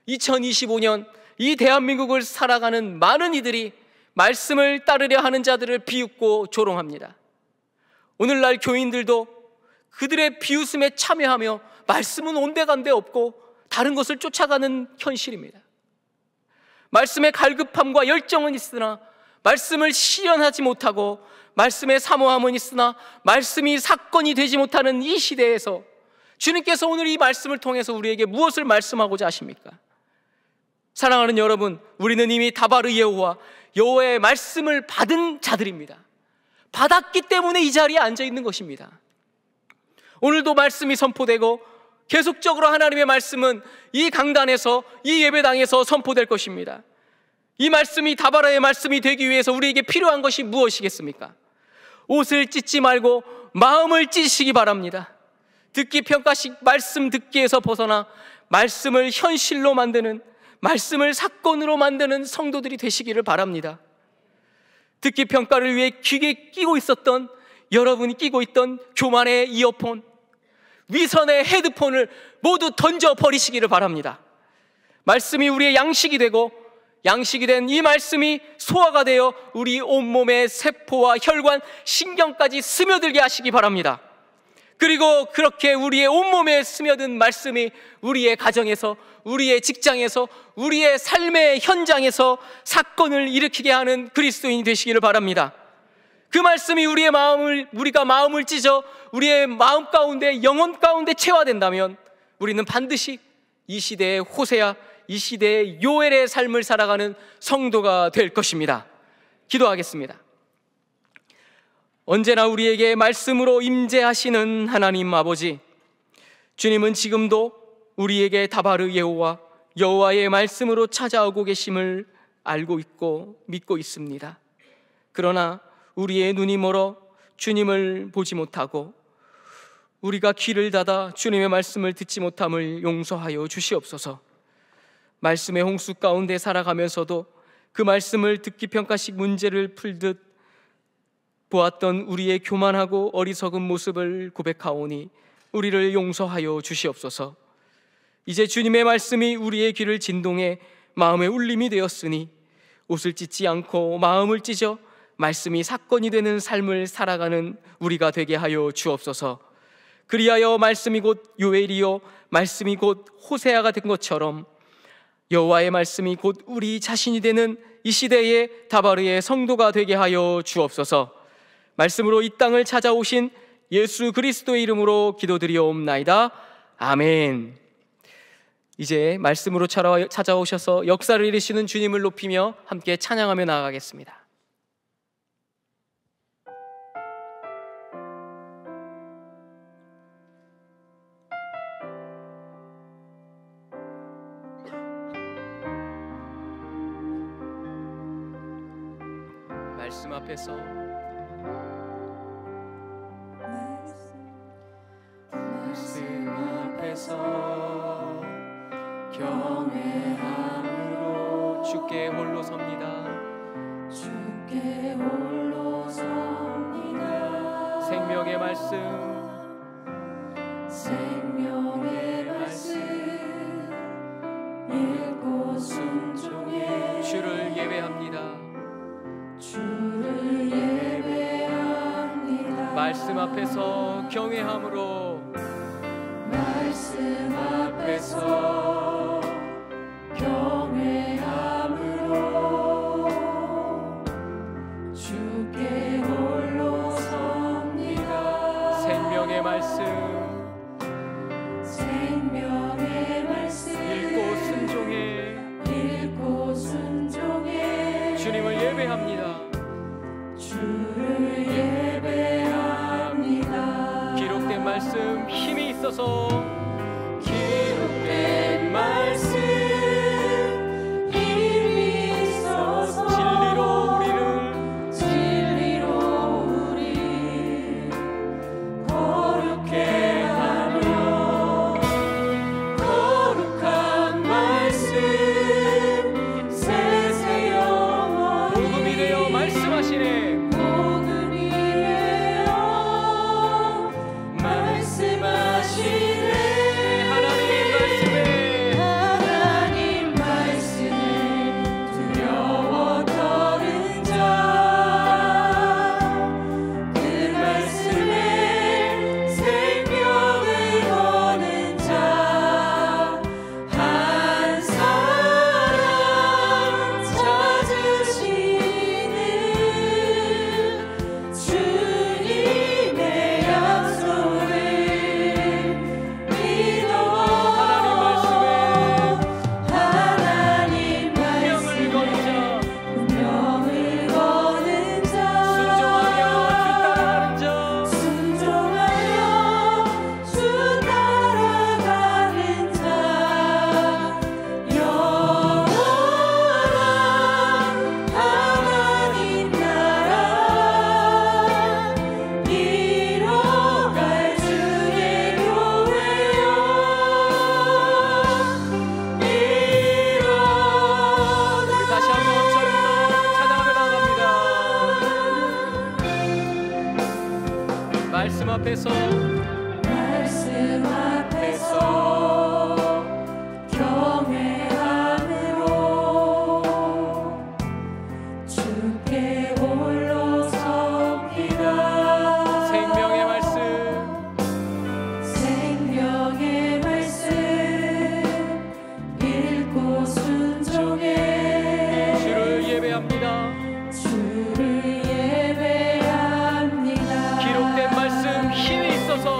2025년 이 대한민국을 살아가는 많은 이들이 말씀을 따르려 하는 자들을 비웃고 조롱합니다. 오늘날 교인들도 그들의 비웃음에 참여하며 말씀은 온데간데 없고 다른 것을 쫓아가는 현실입니다. 말씀의 갈급함과 열정은 있으나 말씀을 실현하지 못하고 말씀의 사모함은 있으나 말씀이 사건이 되지 못하는 이 시대에서 주님께서 오늘 이 말씀을 통해서 우리에게 무엇을 말씀하고자 하십니까? 사랑하는 여러분, 우리는 이미 다바르 여호와, 여호와의 말씀을 받은 자들입니다. 받았기 때문에 이 자리에 앉아 있는 것입니다. 오늘도 말씀이 선포되고 계속적으로 하나님의 말씀은 이 강단에서, 이 예배당에서 선포될 것입니다. 이 말씀이 다바라의 말씀이 되기 위해서 우리에게 필요한 것이 무엇이겠습니까? 옷을 찢지 말고 마음을 찢으시기 바랍니다. 듣기 평가식 말씀 듣기에서 벗어나 말씀을 현실로 만드는, 말씀을 사건으로 만드는 성도들이 되시기를 바랍니다. 듣기 평가를 위해 귀에 끼고 있었던, 여러분이 끼고 있던 교만의 이어폰, 위선의 헤드폰을 모두 던져버리시기를 바랍니다. 말씀이 우리의 양식이 되고 양식이 된 이 말씀이 소화가 되어 우리 온몸의 세포와 혈관, 신경까지 스며들게 하시기 바랍니다. 그리고 그렇게 우리의 온몸에 스며든 말씀이 우리의 가정에서, 우리의 직장에서, 우리의 삶의 현장에서 사건을 일으키게 하는 그리스도인이 되시기를 바랍니다. 그 말씀이 우리가 마음을 찢어 우리의 마음 가운데, 영혼 가운데 체화된다면 우리는 반드시 이 시대의 호세야, 이 시대의 요엘의 삶을 살아가는 성도가 될 것입니다. 기도하겠습니다. 언제나 우리에게 말씀으로 임재하시는 하나님 아버지, 주님은 지금도 우리에게 다바르 여호와, 여호와의 말씀으로 찾아오고 계심을 알고 있고 믿고 있습니다. 그러나 우리의 눈이 멀어 주님을 보지 못하고 우리가 귀를 닫아 주님의 말씀을 듣지 못함을 용서하여 주시옵소서. 말씀의 홍수 가운데 살아가면서도 그 말씀을 듣기 평가식 문제를 풀듯 보았던 우리의 교만하고 어리석은 모습을 고백하오니 우리를 용서하여 주시옵소서. 이제 주님의 말씀이 우리의 귀를 진동해 마음의 울림이 되었으니 옷을 찢지 않고 마음을 찢어 말씀이 사건이 되는 삶을 살아가는 우리가 되게 하여 주옵소서. 그리하여 말씀이 곧 요엘이요 말씀이 곧 호세아가 된 것처럼 여호와의 말씀이 곧 우리 자신이 되는 이 시대의 다바르의 성도가 되게 하여 주옵소서. 말씀으로 이 땅을 찾아오신 예수 그리스도의 이름으로 기도드리옵나이다. 아멘. 이제 말씀으로 찾아오셔서 역사를 이루시는 주님을 높이며 함께 찬양하며 나아가겠습니다. 말씀 앞에서 경외함으로 주께 홀로 섭니다. 주께 홀로 섭니다. 생명의 말씀 읽고 순종해 주를 예배합니다. 주를 예배합니다. 말씀 앞에서 경외함으로 말씀 앞에서 경외함으로 주께 홀로 섭니다. 생명의 말씀 읽고 순종해 주님을 예배합니다. 주를 예배합니다. 기록된 말씀 힘이 있어서 기록된 말씀 힘이 있어서 진리로 우리 거룩해 하며 거룩한 말씀 세세 영원히 복음이 되어 말씀하시네. 말씀 앞에서 경외함으로 주께 홀로 섭니다. 생명의 말씀 읽고 순종해 주를 예배합니다. 기록된 말씀 힘이 있어서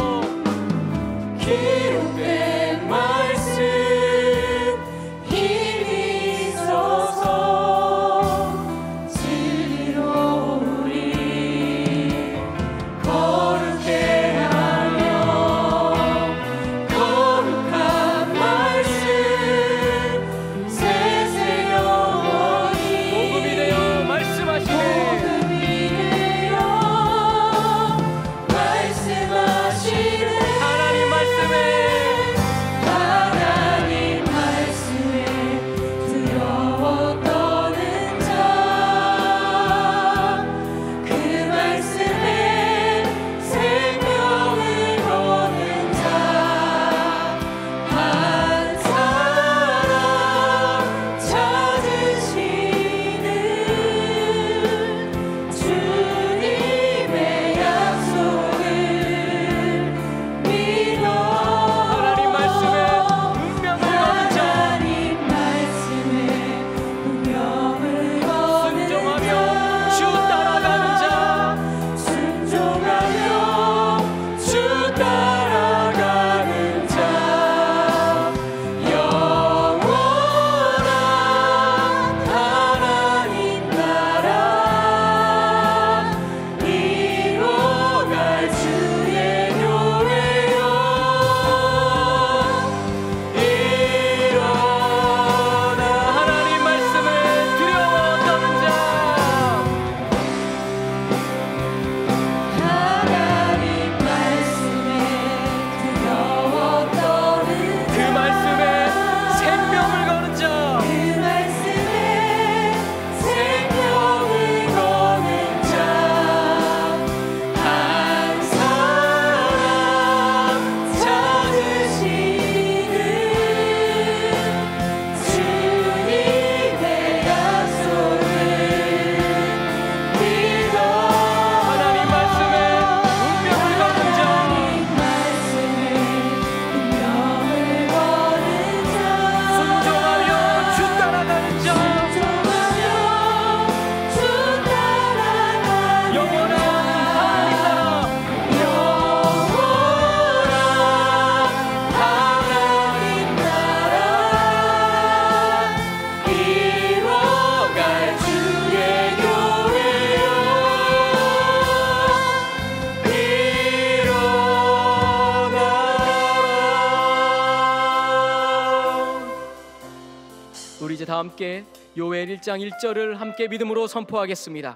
함께 요엘 1장 1절을 함께 믿음으로 선포하겠습니다.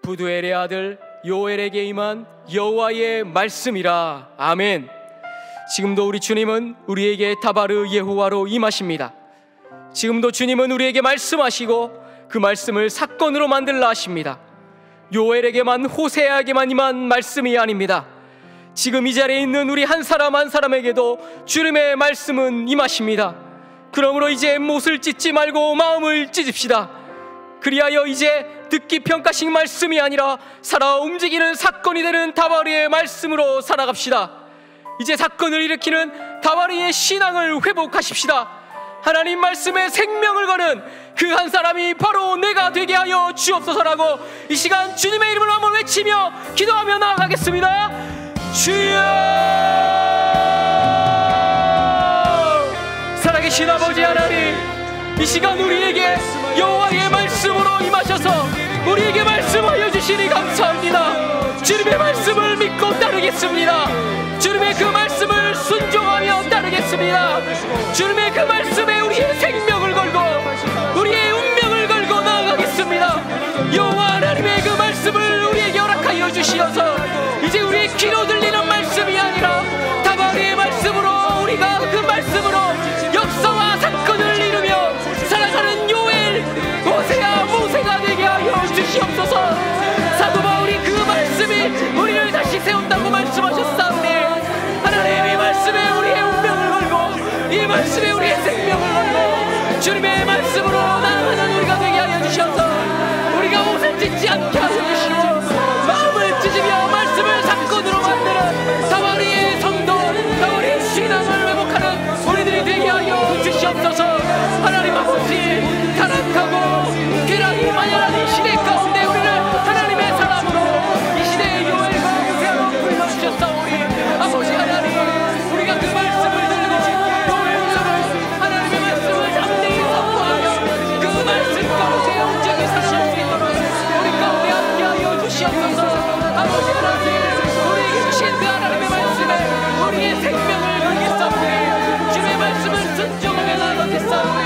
부두엘의 아들 요엘에게 임한 여호와의 말씀이라. 아멘. 지금도 우리 주님은 우리에게 다바르 예호와로 임하십니다. 지금도 주님은 우리에게 말씀하시고 그 말씀을 사건으로 만들라 하십니다. 요엘에게만, 호세아에게만 임한 말씀이 아닙니다. 지금 이 자리에 있는 우리 한 사람 한 사람에게도 주님의 말씀은 임하십니다. 그러므로 이제 못을 찢지 말고 마음을 찢읍시다. 그리하여 이제 듣기 평가식 말씀이 아니라 살아 움직이는 사건이 되는 다바르의 말씀으로 살아갑시다. 이제 사건을 일으키는 다바르의 신앙을 회복하십시다. 하나님 말씀에 생명을 거는 그 한 사람이 바로 내가 되게 하여 주옵소서라고 이 시간 주님의 이름을 한번 외치며 기도하며 나아가겠습니다. 주여! 살아계신 아버지 하나님, 이 시간 우리에게 여호와의 말씀으로 임하셔서 우리에게 말씀하여 주시니 감사합니다. 주님의 말씀을 믿고 따르겠습니다. 주님의 그 말씀을 순종하며 따르겠습니다. 주님의 그 말씀에 우리의 생명을 걸고 우리의 운명을 걸고 나아가겠습니다. 여호와 하나님의 그 말씀을 우리에게 허락하여 주시어서 이제 우리의 귀로 들리는 말씀이 아니라 다바르의 말씀으로 우리가 그 말씀으로 역사와 사건을 이루며 살아가는 요엘, 호세아, 모세가 되게 하여 주시옵소서. 사도 바울이 그 말씀이 우리를 다시 세운다고 말씀하셨사오니 하나님 이 말씀에 우리의 운명을 걸고 이 말씀에 우리의 생명을 걸고 주님의 말씀으로 나아가는 우리가 되게 하여 주셔서 우리가 옷을 찢지 않게 하여 주시고 마음을 찢으며 말씀을 사건으로 만드는 다바르의 성도, 다바르의 신앙을 회복하는 우리들이 되게 하여 주시옵소서. 하나님 아버지, 타락하고 괴락이 만연한 이 시대 가운데 우리를 하나님의 사람으로 이 시대의 요엘과 호세아로 불러주셨사오니 아버지 하나님, 우리가 그 말씀을 들고 요엘처럼 하나님의 말씀을 담대히 선포하며 그 말씀 가운데 온전히 살아갈 수 있도록 우리 가운데 함께하여 주시옵소서. 아버지 하나님, 우리에게 주신 그 하나님의 말씀에 우리의 생명을 걸겠사오니 주님의 말씀을 순종하며 나아가겠사오니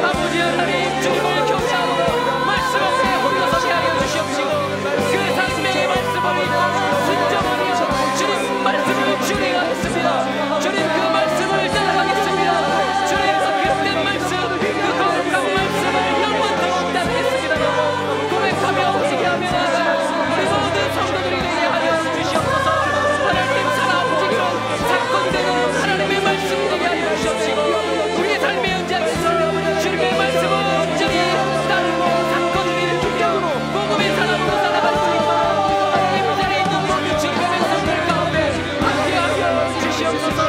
아버지 하나님, 주님을 경외하고 말씀 앞에 홀로서게 하여 주시옵시고 그 생명의 말씀을 믿고 순종하며 주님 말씀으로 준행하겠습니다. 주님 그 말씀을 따라가겠습니다. 주님 그릇된 말씀, 그 거룩한 말씀을 영원토록 따르겠습니다. 고백하며 오시게 하며 우리 모든 성도들이 되게 하여 주시옵소서. 하나님 살아 움직이는 사건되는 하나님의 말씀 되게 하여 주시옵시고 우리의 삶의 현장에서 주님의 말씀을 온전히 따르고 사건을 일으키며 복음의 사람으로 살아갈 수 있도록 하나님 이 자리에 있는 모든 주님의 백성들 가운데 함께하여 주시옵소서.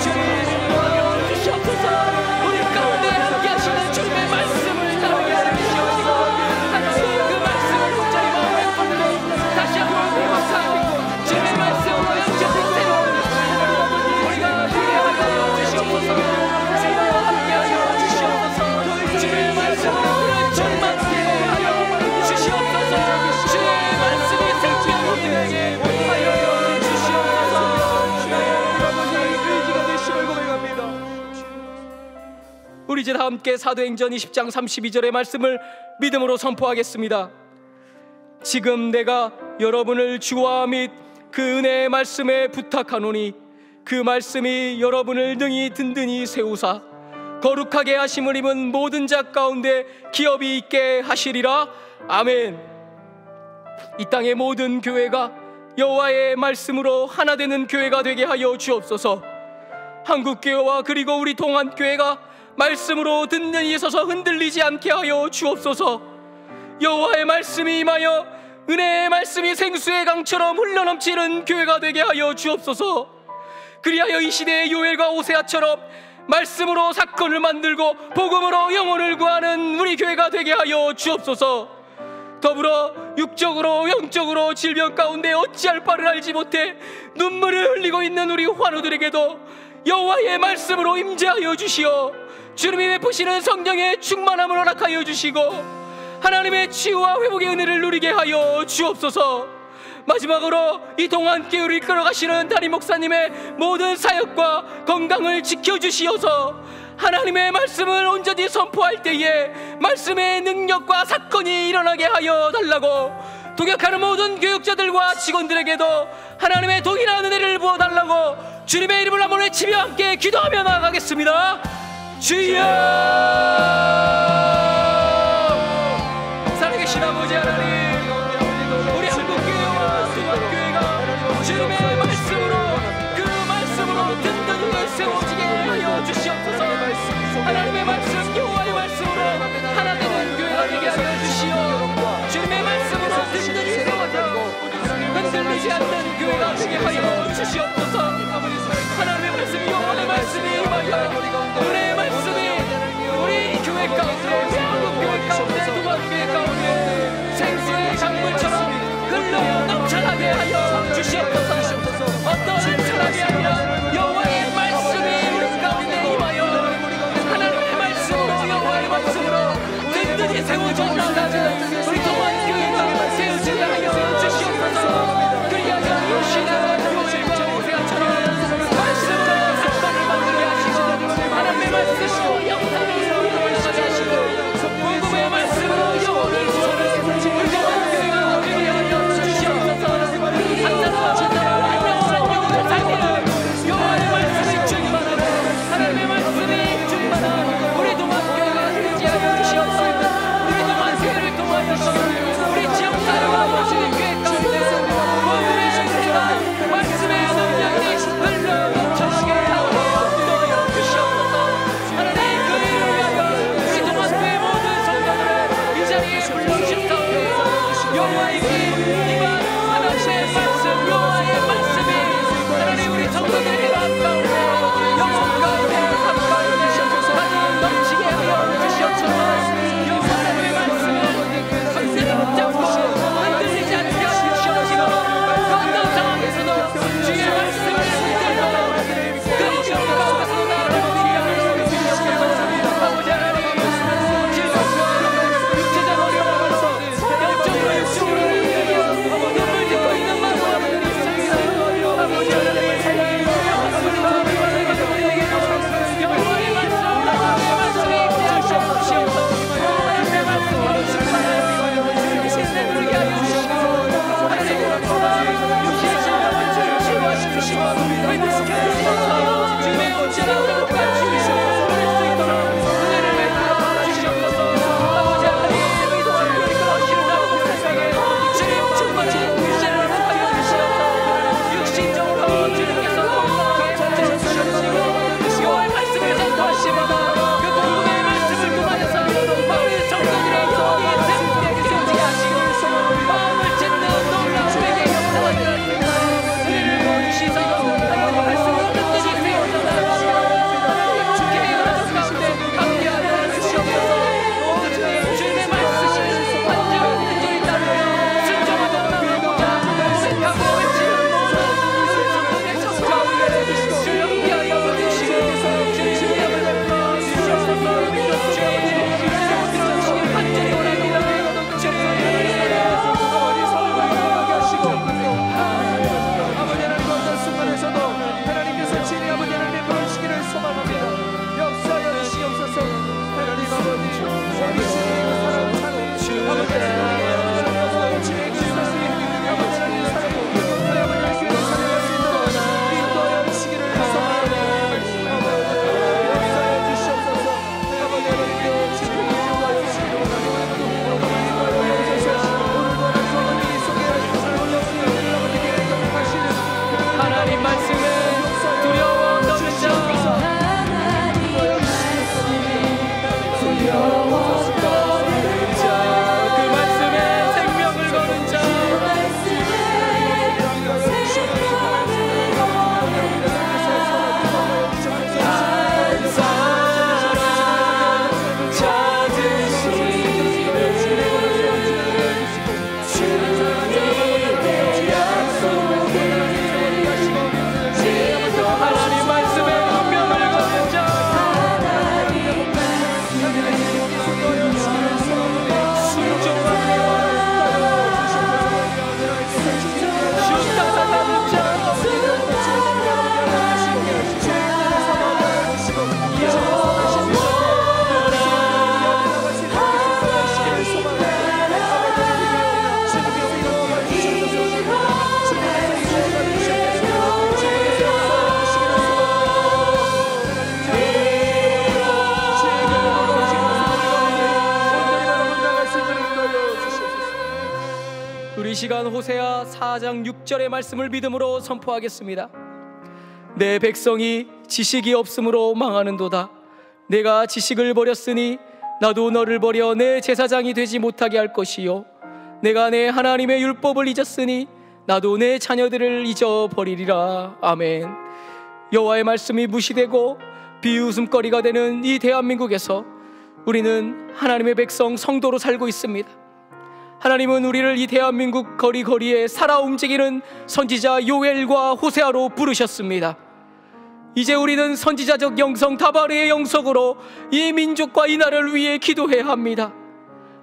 주님 도와여 주시옵소서. 우리 가운데 함께하시는 주님의 말씀을 따르게 하여 주시옵시고 하나님 그 말씀을 온전히 마음에 품고 다시 한번 회복하고 주님의 말씀으로 영적인 새로운 우리가 되게 하여 주시옵소서. 함께하여 주시옵소서. 주님의 말씀으로 우리를 충만하게 하여 주시옵소서. 주의 말씀이 생명으로 되게 하여 주시옵소서. 주의 아버지 의지가 되심을 고백합니다. 우리 이제 다 함께 사도행전 20장 32절의 말씀을 믿음으로 선포하겠습니다. 지금 내가 여러분을 주와 및 그 은혜의 말씀에 부탁하노니 그 말씀이 여러분을 능히 든든히 세우사 거룩하게 하심을 입은 모든 자 가운데 기업이 있게 하시리라. 아멘. 이 땅의 모든 교회가 여호와의 말씀으로 하나 되는 교회가 되게 하여 주옵소서. 한국교회와 그리고 우리 동안교회가 말씀으로 든든히 서서 흔들리지 않게 하여 주옵소서. 여호와의 말씀이 임하여 은혜의 말씀이 생수의 강처럼 흘러넘치는 교회가 되게 하여 주옵소서. 그리하여 이 시대의 요엘과 호세아처럼 말씀으로 사건을 만들고 복음으로 영혼을 구하는 우리 교회가 되게 하여 주옵소서. 더불어 육적으로 영적으로 질병 가운데 어찌할 바를 알지 못해 눈물을 흘리고 있는 우리 환우들에게도 여호와의 말씀으로 임재하여 주시어 주님이 베푸시는 성령의 충만함을 허락하여 주시고 하나님의 치유와 회복의 은혜를 누리게 하여 주옵소서. 마지막으로 이 동안교회를 이끌어가시는 담임 목사님의 모든 사역과 건강을 지켜주시어서 하나님의 말씀을 온전히 선포할 때에 말씀의 능력과 사건이 일어나게 하여 달라고, 동역하는 모든 교육자들과 직원들에게도 하나님의 동일한 은혜를 부어달라고 주님의 이름을 한번 외치며 함께 기도하며 나아가겠습니다. 주여! 살아계신 아버지 하나님, 우리 한국교회와 동학교회가 주님의 말씀으로, 그 말씀으로 든든히 세워지게 하여 주시옵소서. 하나님의 말씀, 여호와의 말씀으로 하나 되는 교회가 되게 하여 주시오. 주님의 말씀으로 든든히 세워져 흔들리지 않는 교회가 되게 하여 주시옵소서. 하나님의 말씀, 여호와의 말씀이 임하여 은혜의 말씀이 우리 교회 가운데, 한국교회 가운데, 동학교회 가운데 생수의 강물처럼 흘러 넘쳐나게 하여 주시옵소서. 어떤 사람이 아니라 여호와의 말씀이 우리 가운데 임하여 하나님의 말씀으로, 여호와의 말씀으로 든든히 세워져 나가는 우리 동학교회가 세워지게 하여 주시옵소서. 그리하여 신앙과 교회가 오세아처럼 말씀으로 사건을 만들게 하시고, 하나님의 말씀으로 영상을 이루어지게 하시고, 복음의 말씀으로 영혼을 구원을 우리 동학교회가 되게 하여 주시옵소서. 한나라와 한나라와 영원한 살기를 여호와의 말씀이 충만하고 하나님의 말씀이 충만한 우리 동학교회가 되게 하여 주시옵소서. 우리 동학교회를 통하여 우리 시간 호세아 4장 6절의 말씀을 믿음으로 선포하겠습니다. 내 백성이 지식이 없으므로 망하는도다. 내가 지식을 버렸으니 나도 너를 버려 내 제사장이 되지 못하게 할 것이요, 내가 내 하나님의 율법을 잊었으니 나도 내 자녀들을 잊어버리리라. 아멘. 여호와의 말씀이 무시되고 비웃음거리가 되는 이 대한민국에서 우리는 하나님의 백성 성도로 살고 있습니다. 하나님은 우리를 이 대한민국 거리거리에 살아 움직이는 선지자 요엘과 호세아로 부르셨습니다. 이제 우리는 선지자적 영성 다바르의 영성으로 이 민족과 이 나라를 위해 기도해야 합니다.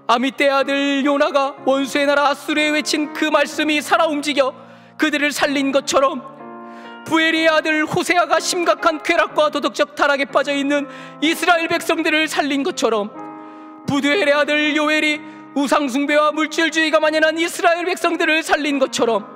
아미떼의 아들 요나가 원수의 나라 아수르에 외친 그 말씀이 살아 움직여 그들을 살린 것처럼, 부엘리의 아들 호세아가 심각한 쾌락과 도덕적 타락에 빠져있는 이스라엘 백성들을 살린 것처럼, 부두엘의 아들 요엘이 우상숭배와 물질주의가 만연한 이스라엘 백성들을 살린 것처럼,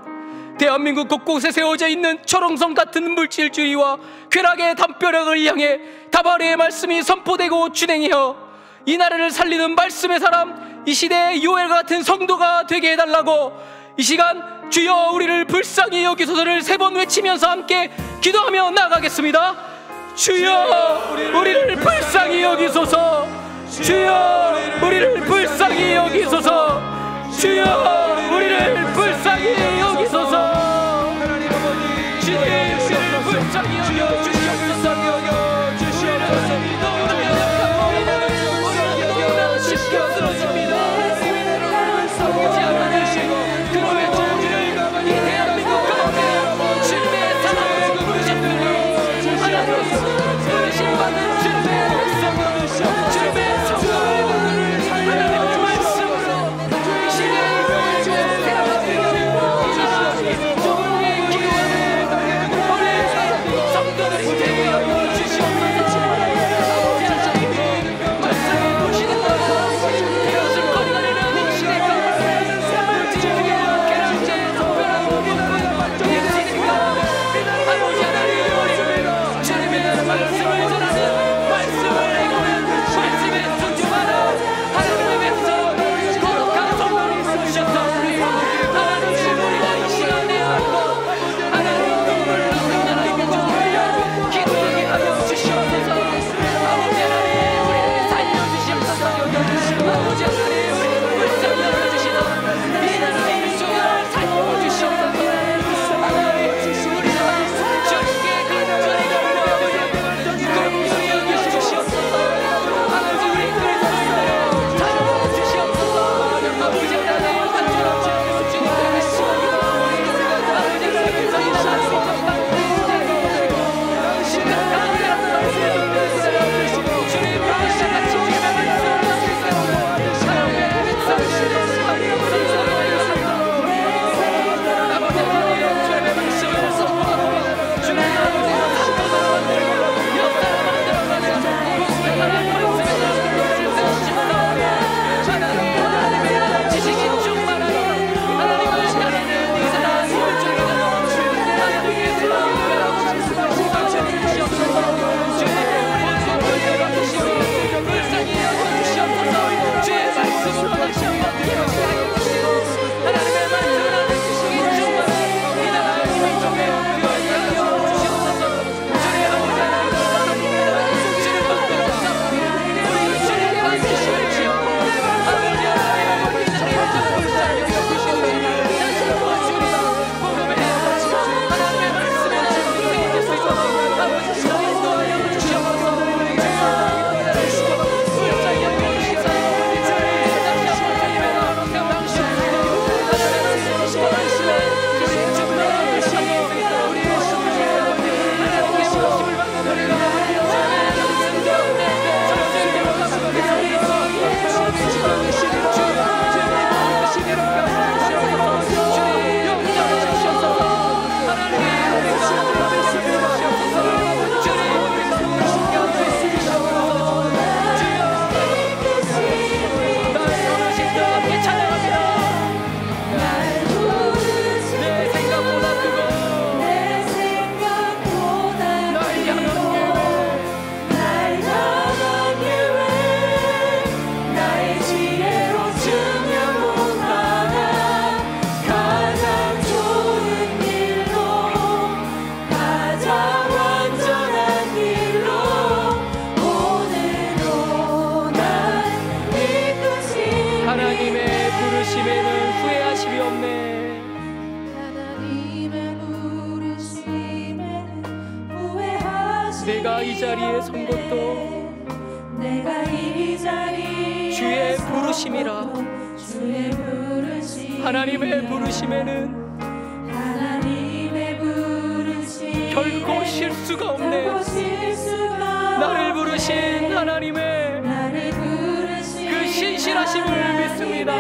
대한민국 곳곳에 세워져 있는 초롱성 같은 물질주의와 쾌락의 담벼락을 향해 다바르의 말씀이 선포되고 준행하여 이 나라를 살리는 말씀의 사람, 이 시대의 요엘 같은 성도가 되게 해달라고 이 시간 주여 우리를 불쌍히 여기소서를 3번 외치면서 함께 기도하며 나가겠습니다. 주여 우리를 불쌍히 여기소서, 주여 우리를 불쌍히 여기소서, 주여 우리를 불쌍히 여기소서. 주님 우리를 불쌍히 여겨 주시옵소서. 너무나 쉽게 쓰러집니다. 보지 않으시고 그놈의 종들을 이 대한민국 가운데 주님의 사랑을 부르셨으니 하나님께서 부르심받은 주님의 백성, 주님의 부르심에는 후회하심이 없네. 하나님의 부르심에는 후회하심이 내가 이 자리에 선 것도 내가 이 자리에 주의 부르심이라. 주의 부르심 하나님의 부르심에는 결코 실수가 없네. 나를 부르신 하나님의 그 신실하심을 믿습니다.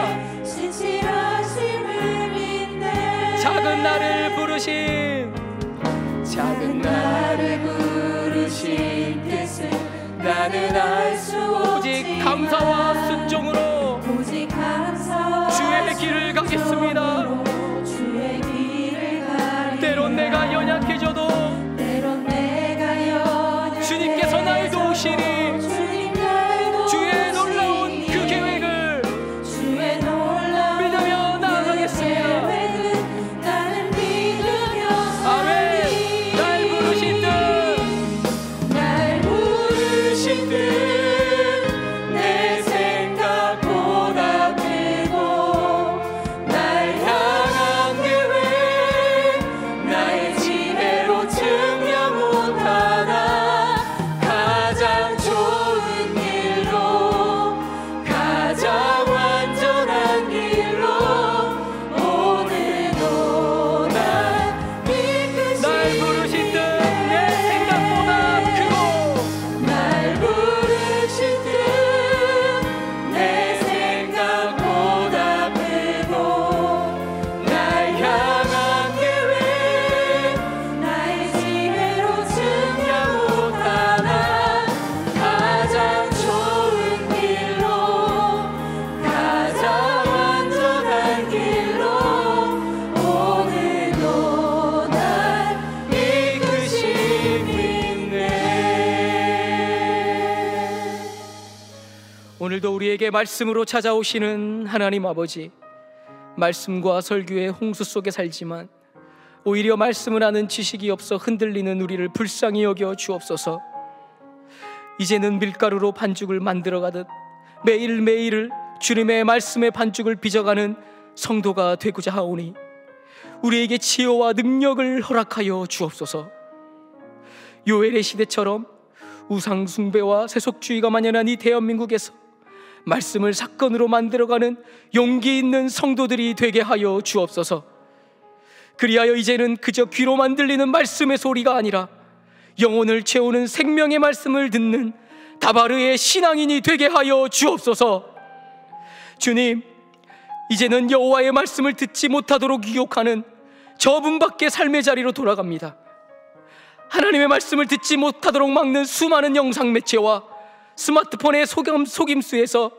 작은 나를 부르신 뜻을 나는 알 수 오직 감사와 순종으로 주의 길을 가겠습니다. 때론 내가 연약해져도 주님께서 날 도우시니 주의 놀라운 그 계획을 믿으며 나아가겠습니다. 아멘. 날 부르신 듯 내 생각보다 크고 날 향한 계획 나의 지혜로 증명 못하나 가장 좋은 길로 가장 완전한 길로 오늘도 날 이끄시니 날 부르신 듯 내 생각보다 크고 날 부르신 듯 내 생각보다 크고 날 향한 계획 나의 지혜로 증명 못하나 가장 좋은 길로 가장 완전한 길로 오늘도 날 이끄시네. 오늘도 우리에게 말씀으로 찾아오시는 하나님 아버지, 말씀과 설교의 홍수 속에 살지만 오히려 말씀을 아는 지식이 없어 흔들리는 우리를 불쌍히 여겨 주옵소서. 이제는 밀가루로 반죽을 만들어가듯 매일매일을 주님의 말씀의 반죽을 빚어가는 성도가 되고자 하오니 우리에게 지혜와 능력을 허락하여 주옵소서. 요엘의 시대처럼 우상 숭배와 세속주의가 만연한 이 대한민국에서 말씀을 사건으로 만들어가는 용기 있는 성도들이 되게 하여 주옵소서. 그리하여 이제는 그저 귀로만 들리는 말씀의 소리가 아니라 영혼을 채우는 생명의 말씀을 듣는 다바르의 신앙인이 되게 하여 주옵소서. 주님, 이제는 여호와의 말씀을 듣지 못하도록 유혹하는 저분밖에 삶의 자리로 돌아갑니다. 하나님의 말씀을 듣지 못하도록 막는 수많은 영상 매체와 스마트폰의 속임수에서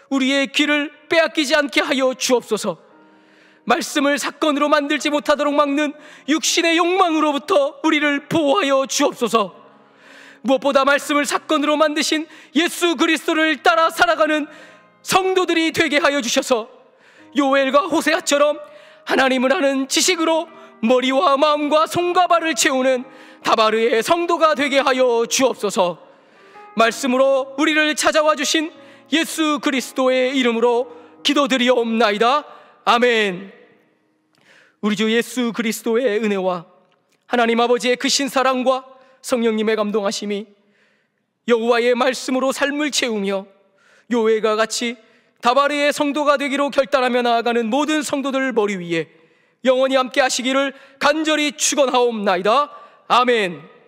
우리의 귀를 빼앗기지 않게 하여 주옵소서. 말씀을 사건으로 만들지 못하도록 막는 육신의 욕망으로부터 우리를 보호하여 주옵소서. 무엇보다 말씀을 사건으로 만드신 예수 그리스도를 따라 살아가는 성도들이 되게 하여 주셔서 요엘과 호세아처럼 하나님을 아는 지식으로 머리와 마음과 손과 발을 채우는 다바르의 성도가 되게 하여 주옵소서. 말씀으로 우리를 찾아와 주신 예수 그리스도의 이름으로 기도드리옵나이다. 아멘. 우리 주 예수 그리스도의 은혜와 하나님 아버지의 크신 사랑과 성령님의 감동하심이 여호와의 말씀으로 삶을 채우며 요엘과 같이 다바르의 성도가 되기로 결단하며 나아가는 모든 성도들 머리 위에 영원히 함께 하시기를 간절히 축원하옵나이다. 아멘.